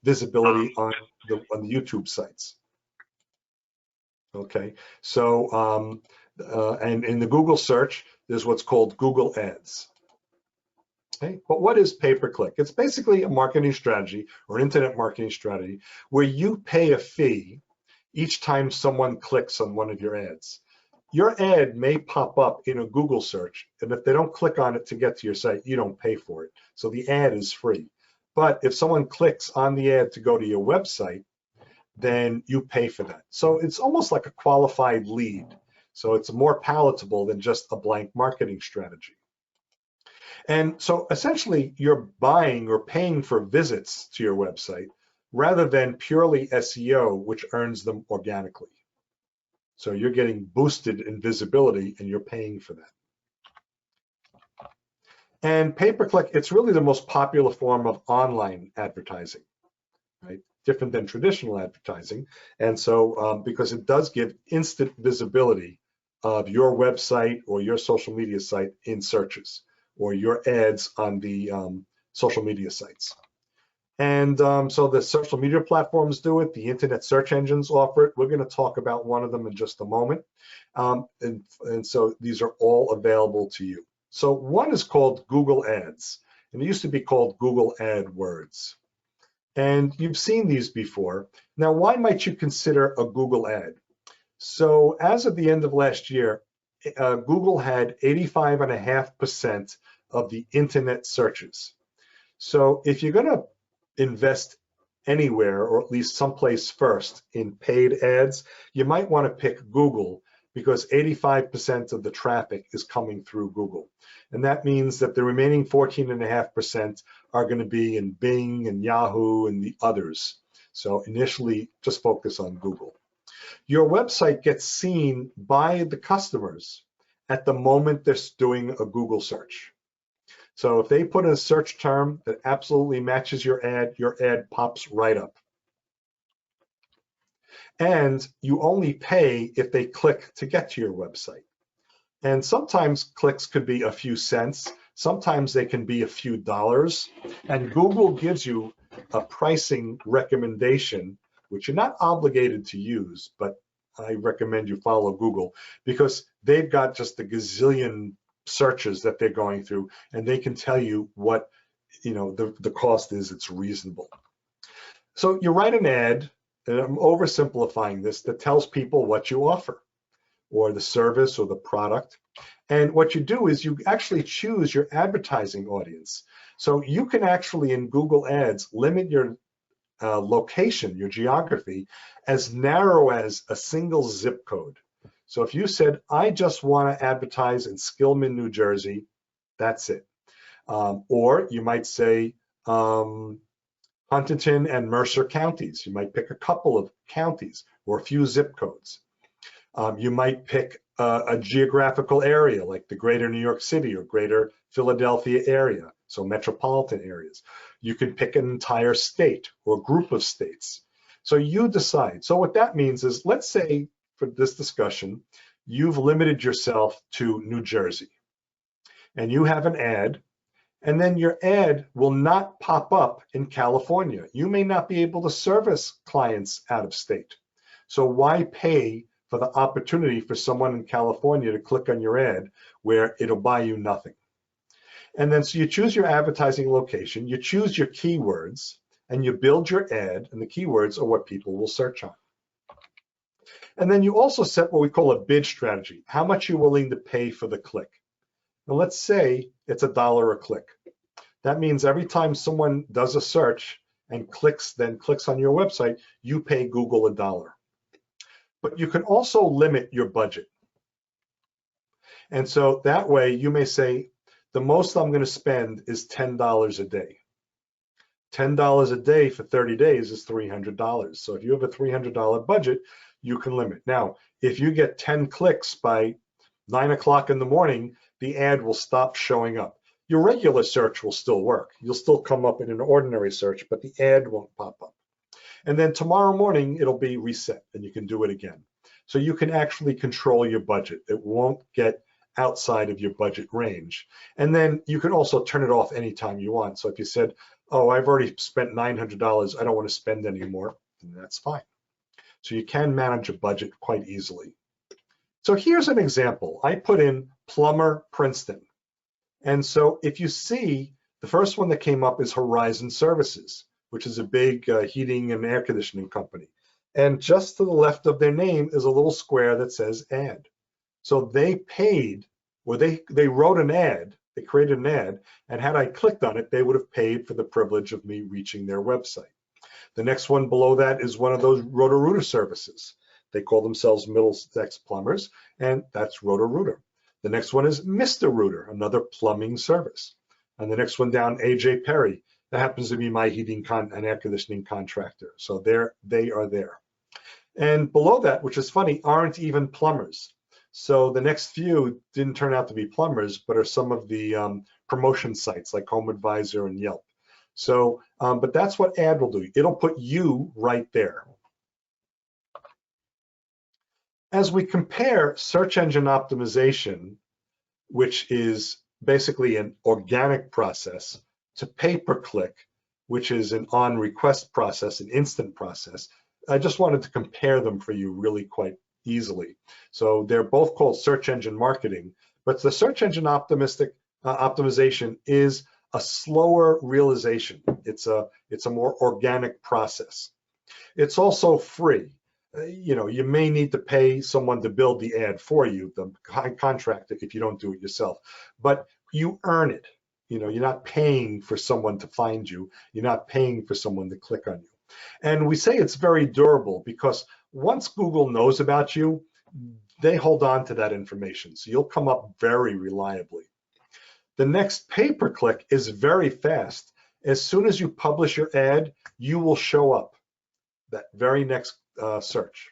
S1: visibility on the YouTube sites. Okay, so and in the Google search, there's what's called Google Ads. Okay, but what is pay-per-click? It's basically a marketing strategy or internet marketing strategy where you pay a fee each time someone clicks on one of your ads. Your ad may pop up in a Google search, and if they don't click on it to get to your site, you don't pay for it. So the ad is free. But if someone clicks on the ad to go to your website, then you pay for that. So it's almost like a qualified lead. So it's more palatable than just a blank marketing strategy. And so essentially you're buying or paying for visits to your website rather than purely SEO, which earns them organically. So you're getting boosted in visibility and you're paying for that. And pay-per-click, it's really the most popular form of online advertising, right? Different than traditional advertising. And so because it does give instant visibility of your website or your social media site in searches, or your ads on the social media sites. And so the social media platforms do it, the internet search engines offer it. We're gonna talk about one of them in just a moment. And so these are all available to you. So one is called Google Ads, and it used to be called Google AdWords. And you've seen these before. Now, why might you consider a Google ad? So as of the end of last year, Google had 85.5% of the internet searches. So if you're gonna invest anywhere, or at least someplace first in paid ads, you might wanna pick Google because 85% of the traffic is coming through Google. And that means that the remaining 14.5% are gonna be in Bing and Yahoo and the others. So initially, just focus on Google. Your website gets seen by the customers at the moment they're doing a Google search. So if they put in a search term that absolutely matches your ad pops right up. And you only pay if they click to get to your website. And sometimes clicks could be a few cents, sometimes they can be a few dollars. And Google gives you a pricing recommendation, which you're not obligated to use, but I recommend you follow Google because they've got just a gazillion searches that they're going through, and they can tell you what the cost is. It's reasonable. So you write an ad, and I'm oversimplifying this, that tells people what you offer or the service or the product. And what you do is you actually choose your advertising audience. So you can actually in Google Ads limit your location, your geography, as narrow as a single zip code. So if you said, I just want to advertise in Skillman, New Jersey, that's it. Or you might say Huntington and Mercer counties. You might pick a couple of counties or a few zip codes. You might pick a geographical area like the greater New York City or greater Philadelphia area, so metropolitan areas. You can pick an entire state or group of states. So you decide. So what that means is, let's say for this discussion, you've limited yourself to New Jersey and you have an ad, and then your ad will not pop up in California. You may not be able to service clients out of state. So why pay for the opportunity for someone in California to click on your ad where it'll buy you nothing? And then so you choose your advertising location, you choose your keywords, and you build your ad, and the keywords are what people will search on. And then you also set what we call a bid strategy, how much you're willing to pay for the click. Now let's say it's $1 a click. That means every time someone does a search and then clicks on your website, you pay Google $1. But you can also limit your budget. And so that way you may say, the most I'm going to spend is $10 a day. $10 a day for 30 days is $300. So if you have a $300 budget, you can limit. Now, if you get 10 clicks by 9 o'clock in the morning, the ad will stop showing up. Your regular search will still work. You'll still come up in an ordinary search, but the ad won't pop up. And then tomorrow morning, it'll be reset and you can do it again. So you can actually control your budget. It won't get outside of your budget range. And then you can also turn it off anytime you want. So if you said, oh, I've already spent $900, I don't want to spend anymore, then that's fine. So you can manage a budget quite easily. So here's an example. I put in plumber Princeton. And so if you see, the first one that came up is Horizon Services, which is a big heating and air conditioning company. And just to the left of their name is a little square that says ad. So they paid, or they wrote an ad, they created an ad, and had I clicked on it, they would have paid for the privilege of me reaching their website. The next one below that is one of those Roto-Rooter services. They call themselves Middlesex Plumbers, and that's Roto-Rooter. The next one is Mr. Rooter, another plumbing service. And the next one down, AJ Perry. That happens to be my heating and air conditioning contractor. So they are there. And below that, which is funny, aren't even plumbers. So the next few didn't turn out to be plumbers, but are some of the promotion sites like Home Advisor and Yelp. So, but that's what ad will do. It'll put you right there. As we compare search engine optimization, which is basically an organic process, to pay-per-click, which is an on-request process, an instant process, I just wanted to compare them for you really quite easily. So they're both called search engine marketing, but the search engine optimization is a slower realization. It's a more organic process. It's also free. You may need to pay someone to build the ad for you, the contractor, if you don't do it yourself, but you earn it. You're not paying for someone to find you. You're not paying for someone to click on you. And we say it's very durable because once Google knows about you, they hold on to that information. So you'll come up very reliably. The next pay-per-click is very fast. As soon as you publish your ad, you will show up that very next search.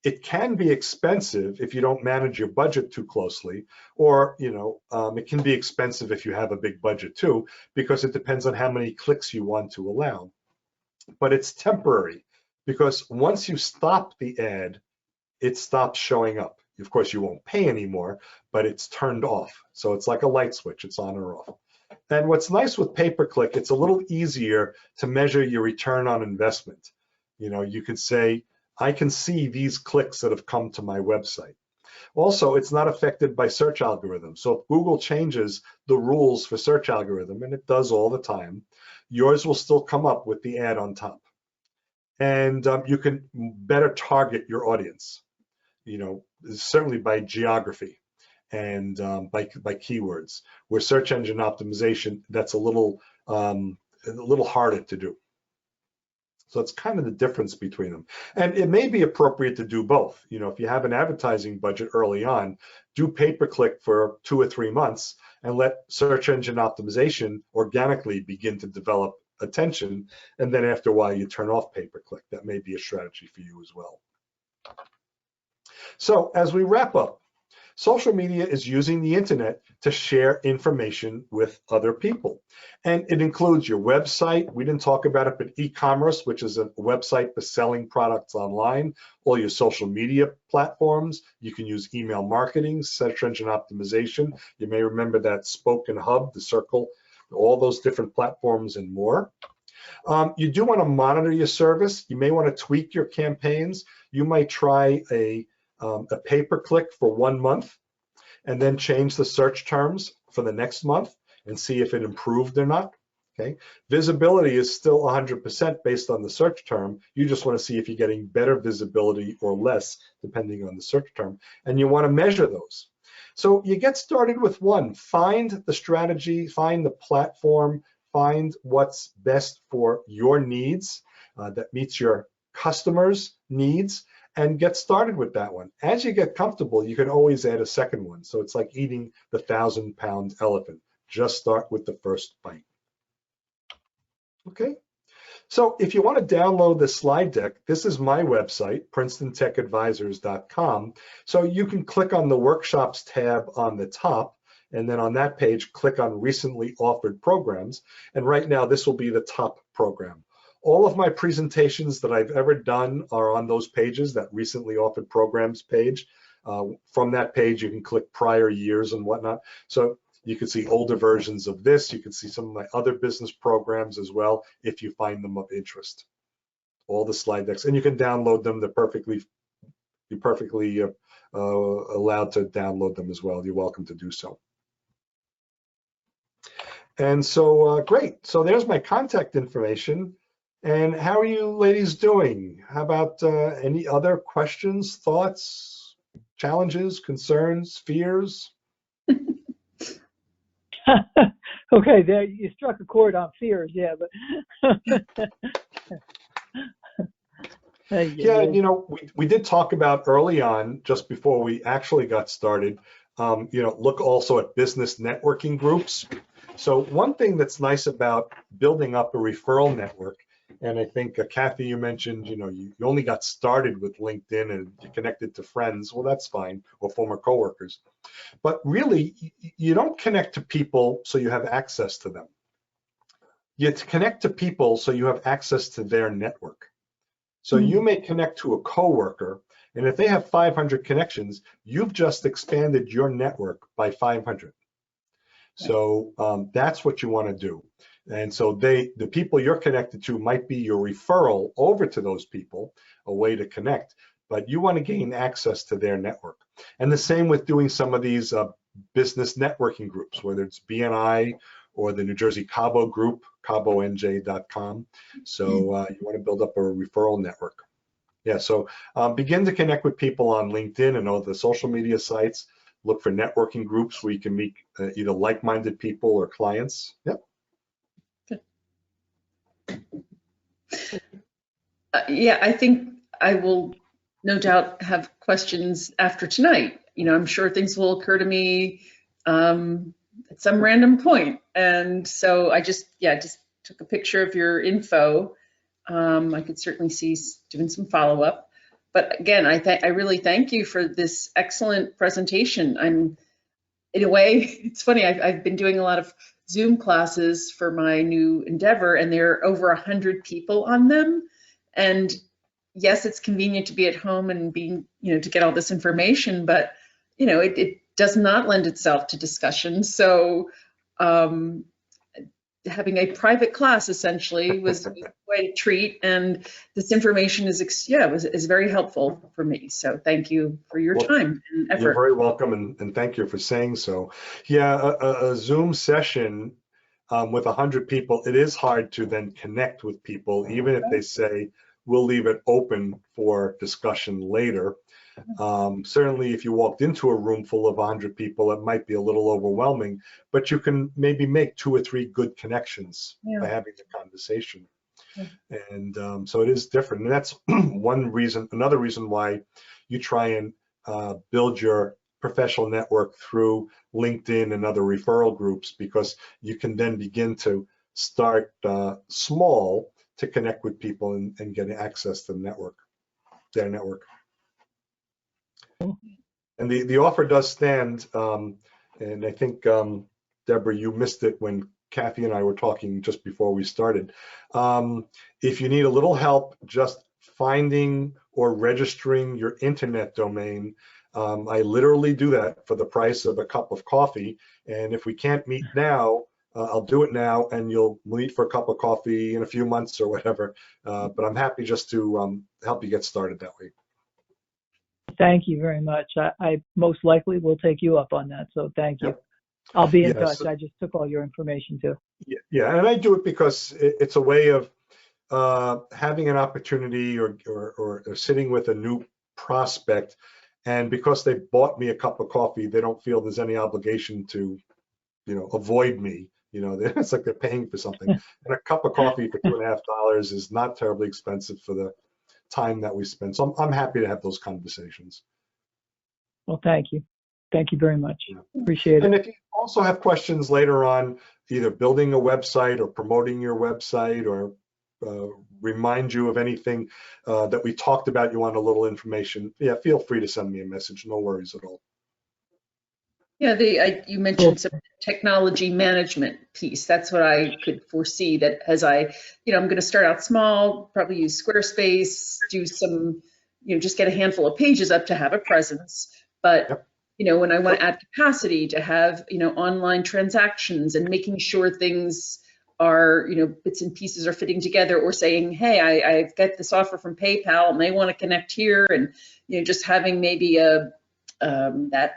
S1: It can be expensive if you don't manage your budget too closely, or it can be expensive if you have a big budget too, because it depends on how many clicks you want to allow. But it's temporary, because once you stop the ad, it stops showing up. Of course, you won't pay anymore, but it's turned off. So it's like a light switch, it's on or off. And what's nice with pay-per-click, it's a little easier to measure your return on investment. You could say, I can see these clicks that have come to my website. Also, it's not affected by search algorithms. So if Google changes the rules for search algorithm, and it does all the time, yours will still come up with the ad on top. And you can better target your audience, certainly by geography and by keywords, where search engine optimization, that's a little harder to do. So it's kind of the difference between them. And it may be appropriate to do both. If you have an advertising budget early on, do pay-per-click for 2 or 3 months and let search engine optimization organically begin to develop attention. And then after a while, you turn off pay-per-click. That may be a strategy for you as well. So as we wrap up, social media is using the internet to share information with other people. And it includes your website. We didn't talk about it, but e-commerce, which is a website for selling products online, all your social media platforms. You can use email marketing, search engine optimization. You may remember that Spoke and Hub, the Circle, all those different platforms and more. You do want to monitor your service. You may want to tweak your campaigns. You might try a pay-per-click for 1 month and then change the search terms for the next month and see if it improved or not. Okay, visibility is still 100% based on the search term. You just want to see if you're getting better visibility or less depending on the search term, and you want to measure those. So you get started with one. Find the strategy, find the platform, find what's best for your needs that meets your customers' needs, and get started with that one. As you get comfortable, you can always add a second one. So it's like eating the 1,000-pound elephant. Just start with the first bite. Okay, so if you want to download the slide deck, this is my website, PrincetonTechAdvisors.com. So you can click on the Workshops tab on the top, and then on that page, click on recently offered programs. And right now, this will be the top program. All of my presentations that I've ever done are on those pages, that recently offered programs page. From that page, you can click prior years and whatnot. So you can see older versions of this. You can see some of my other business programs as well, if you find them of interest. All the slide decks, and you can download them. They're perfectly allowed to download them as well. You're welcome to do so. And so, great. So there's my contact information. And how are you ladies doing? How about any other questions, thoughts, challenges, concerns, fears?
S2: Okay, there you struck a chord on fears, yeah, but
S1: yeah, you know, we did talk about early on, just before we actually got started, you know, look also at business networking groups. So one thing that's nice about building up a referral network, and I think Kathy, you mentioned, you know, you only got started with LinkedIn and you connected to friends. Well, that's fine, or former coworkers. But really, you don't connect to people so you have access to them. You connect to people so you have access to their network. So you may connect to a coworker, and if they have 500 connections, you've just expanded your network by 500. So that's what you want to do. And so the people you're connected to might be your referral over to those people, a way to connect, but you want to gain access to their network. And the same with doing some of these business networking groups, whether it's BNI or the New Jersey Cabo group, cabonj.com. So you want to build up a referral network. Yeah, so begin to connect with people on LinkedIn and all the social media sites. Look for networking groups where you can meet either like-minded people or clients. Yep.
S3: Yeah, I think I will no doubt have questions after tonight. You know, I'm sure things will occur to me at some random point. And so I just took a picture of your info. I could certainly see doing some follow-up. But again, I really thank you for this excellent presentation. In a way, it's funny, I've been doing a lot of Zoom classes for my new endeavor, and there are over 100 people on them. And yes, it's convenient to be at home and being, you know, to get all this information, but, you know, it does not lend itself to discussion. So having a private class essentially was quite a treat, and this information is very helpful for me. So thank you for your time and effort.
S1: You're very welcome, and thank you for saying so. Yeah, a Zoom session with 100 people, it is hard to then connect with people, even if they say, we'll leave it open for discussion later. Certainly, if you walked into a room full of 100 people, it might be a little overwhelming, but you can maybe make 2 or 3 good connections by having the conversation. And so it is different. And that's one reason, another reason why you try and build your professional network through LinkedIn and other referral groups, because you can then begin to start small to connect with people and get access to the network, their network. And the offer does stand, and I think, Deborah, you missed it when Kathy and I were talking just before we started. If you need a little help just finding or registering your internet domain, I literally do that for the price of a cup of coffee. And if we can't meet now, I'll do it now, and you'll meet for a cup of coffee in a few months or whatever. But I'm happy just to help you get started that way.
S2: Thank you very much. I most likely will take you up on that, so thank you. Yep. I'll be in touch. I just took all your information too.
S1: Yeah, and I do it because it's a way of having an opportunity or sitting with a new prospect, and because they bought me a cup of coffee, they don't feel there's any obligation to, you know, avoid me. You know, it's like they're paying for something. And a cup of coffee for $2.50 is not terribly expensive for the time that we spend. So I'm happy to have those conversations.
S2: Well, thank you. Thank you very much. Appreciate it.
S1: And if you also have questions later on, either building a website or promoting your website, or remind you of anything that we talked about, you want a little information, yeah, feel free to send me a message. No worries at all.
S3: Yeah, you mentioned some technology management piece. That's what I could foresee, that as I'm going to start out small, probably use Squarespace, do some, just get a handful of pages up to have a presence. But,
S1: Yep.
S3: When I want to add capacity to have, online transactions and making sure things are, bits and pieces are fitting together, or saying, hey, I've got this offer from PayPal and they want to connect here, and, just having maybe that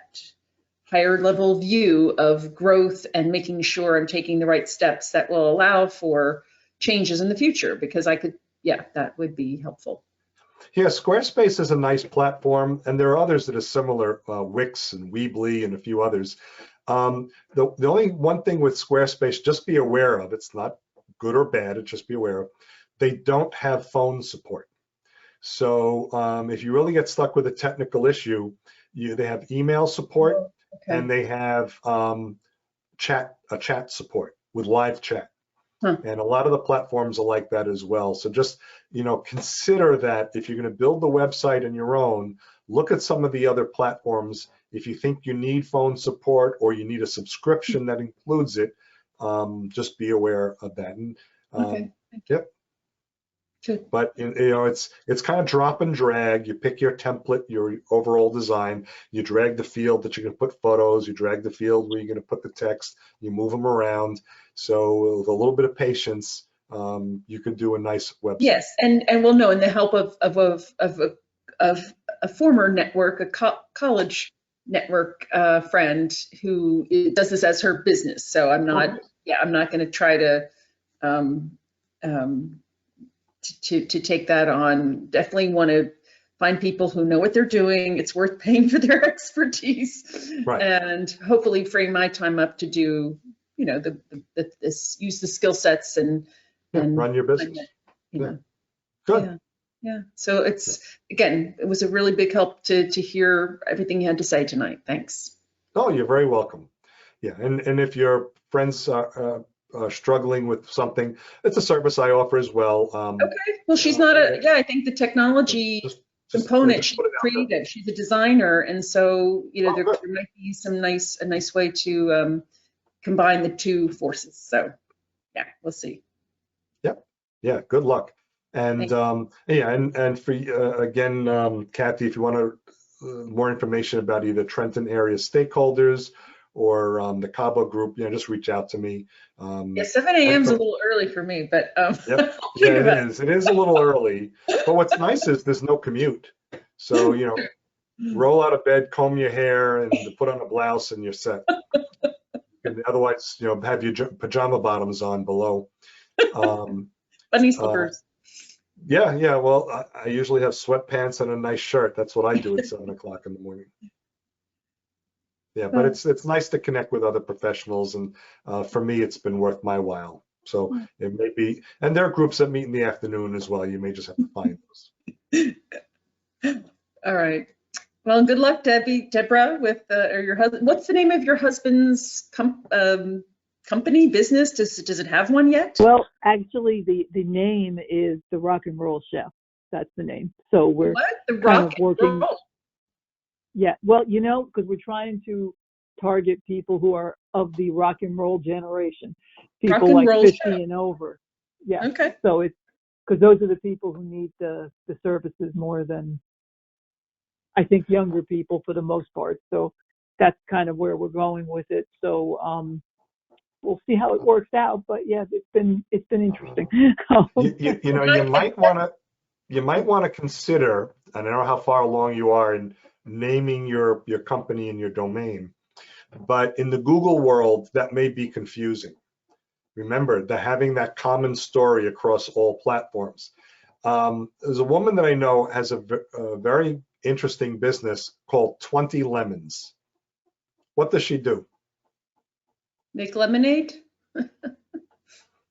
S3: higher level view of growth and making sure I'm taking the right steps that will allow for changes in the future, because that would be helpful.
S1: Yeah, Squarespace is a nice platform, and there are others that are similar, Wix and Weebly and a few others. The only one thing with Squarespace, just be aware of, it's not good or bad, it's just be aware of, they don't have phone support. So if you really get stuck with a technical issue, they have email support, and they have chat support with live chat. And a lot of the platforms are like that as well. So just, consider that if you're going to build the website on your own, look at some of the other platforms. If you think you need phone support or you need a subscription that includes it, just be aware of that. And, yep. But it's kind of drop and drag. You pick your template, your overall design, you drag the field that you're going to put photos, you drag the field where you're going to put the text, you move them around. So with a little bit of patience, you can do a nice website.
S3: Yes, and we'll know, in the help of a former network, a college network friend who does this as her business. So I'm not going to try to take that on. Definitely want to find people who know what they're doing. It's worth paying for their expertise,
S1: right.
S3: And hopefully freeing my time up to do, use the skill sets and
S1: run your business. Good.
S3: Yeah. So it was a really big help to hear everything you had to say tonight. Thanks.
S1: Oh, you're very welcome. Yeah, and if your friends are struggling with something, it's a service I offer as well.
S3: Okay. Well, she's not I think the technology component, she's creative. She's a designer. And so, there might be a nice way to combine the two forces. So yeah, we'll see.
S1: Yep. Yeah. Good luck. And and for again, Kathy, if you want more information about either Trenton area stakeholders or the Cabo group, just reach out to me.
S3: 7 a.m. is a little early for me, but
S1: yep. Yeah, it is. It is a little early. But what's nice is there's no commute. So, roll out of bed, comb your hair, and put on a blouse, and you're set. And otherwise, have your pajama bottoms on below.
S3: Bunny slippers.
S1: Yeah. Well, I usually have sweatpants and a nice shirt. That's what I do at 7 o'clock in the morning. Yeah, but it's nice to connect with other professionals, and for me, it's been worth my while. So it may be, and there are groups that meet in the afternoon as well. You may just have to find those.
S3: All right. Well, good luck, Deborah, with or your husband. What's the name of your husband's company, business? Does it have one yet?
S2: Well, actually, the name is the Rock and Roll Chef. That's the name. So we're
S3: the Rock and Roll.
S2: Yeah, well, because we're trying to target people who are of the rock and roll generation, people like 50 and over. Yeah.
S3: Okay.
S2: So it's because those are the people who need the services more than, I think, younger people for the most part. So that's kind of where we're going with it. So we'll see how it works out. But yeah, it's been interesting.
S1: You might want to consider. I don't know how far along you are in naming your company and your domain, but in the Google world, that may be confusing. Remember, having that common story across all platforms. There's a woman that I know has a very interesting business called 20 Lemons. What does she do?
S3: Make lemonade?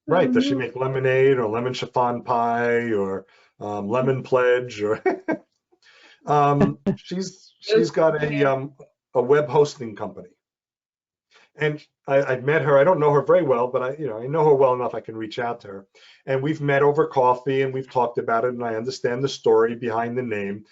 S1: Right. Does she make lemonade or lemon chiffon pie or lemon pledge or she's got a web hosting company, and I've met her. I don't know her very well, but I know her well enough I can reach out to her. And we've met over coffee and we've talked about it, and I understand the story behind the name.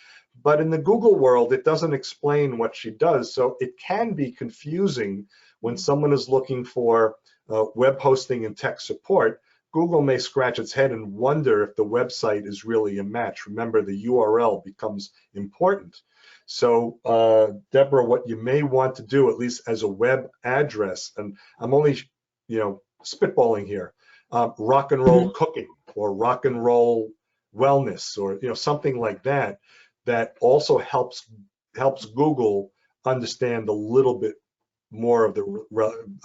S1: But in the Google world, it doesn't explain what she does. So it can be confusing when someone is looking for web hosting and tech support. Google may scratch its head and wonder if the website is really a match. Remember, the URL becomes important. So, Deborah, what you may want to do, at least as a web address, and I'm only, spitballing here, rock and roll cooking or rock and roll wellness, or something like that, that also helps Google understand a little bit more of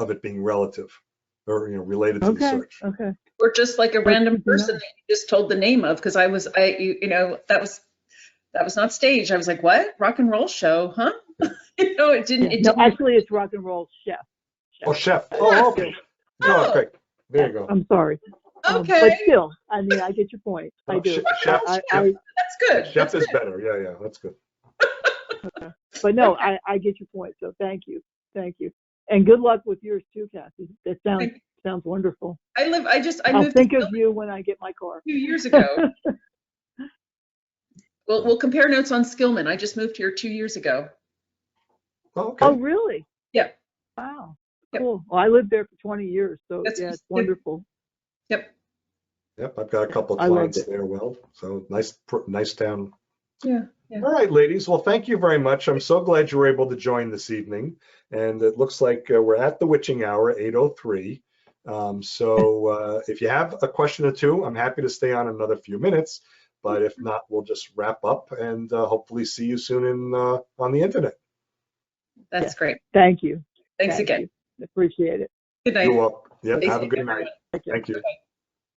S1: it being relative or related to the search.
S2: Okay.
S3: Or just like a random person that you just told the name of, because that was not staged. I was like, what? Rock and roll show, huh? It didn't.
S2: Yeah. No, actually, it's rock and roll chef.
S1: Oh, chef. Oh, okay. Oh, okay. There you go.
S2: I'm sorry.
S3: Okay.
S2: But still, I mean, I get your point. I do.
S1: Chef,
S3: that's good.
S1: Chef is better. Yeah, that's good.
S2: Okay. But no, I get your point. So thank you. And good luck with yours too, Kathy. That sounds wonderful.
S3: I'll
S2: moved think of you when I get my car.
S3: 2 years ago. We'll compare notes on Skillman. I just moved here 2 years ago.
S1: Oh, okay.
S2: Oh, really?
S3: Yeah.
S2: Wow.
S3: Yep.
S2: Cool. Well, I lived there for 20 years, so it's wonderful.
S3: Yep.
S1: I've got a couple of clients there. Well, so nice town.
S3: Yeah.
S1: All right, ladies. Well, thank you very much. I'm so glad you were able to join this evening. And it looks like we're at the witching hour, 8:03. So if you have a question or two, I'm happy to stay on another few minutes. But if not, we'll just wrap up and hopefully see you soon on the internet.
S3: That's great.
S2: Thank you.
S3: Thanks again.
S2: You. Appreciate it.
S3: Good night.
S1: You're welcome. Yeah, have a good night. Thank you.
S3: Bye-bye.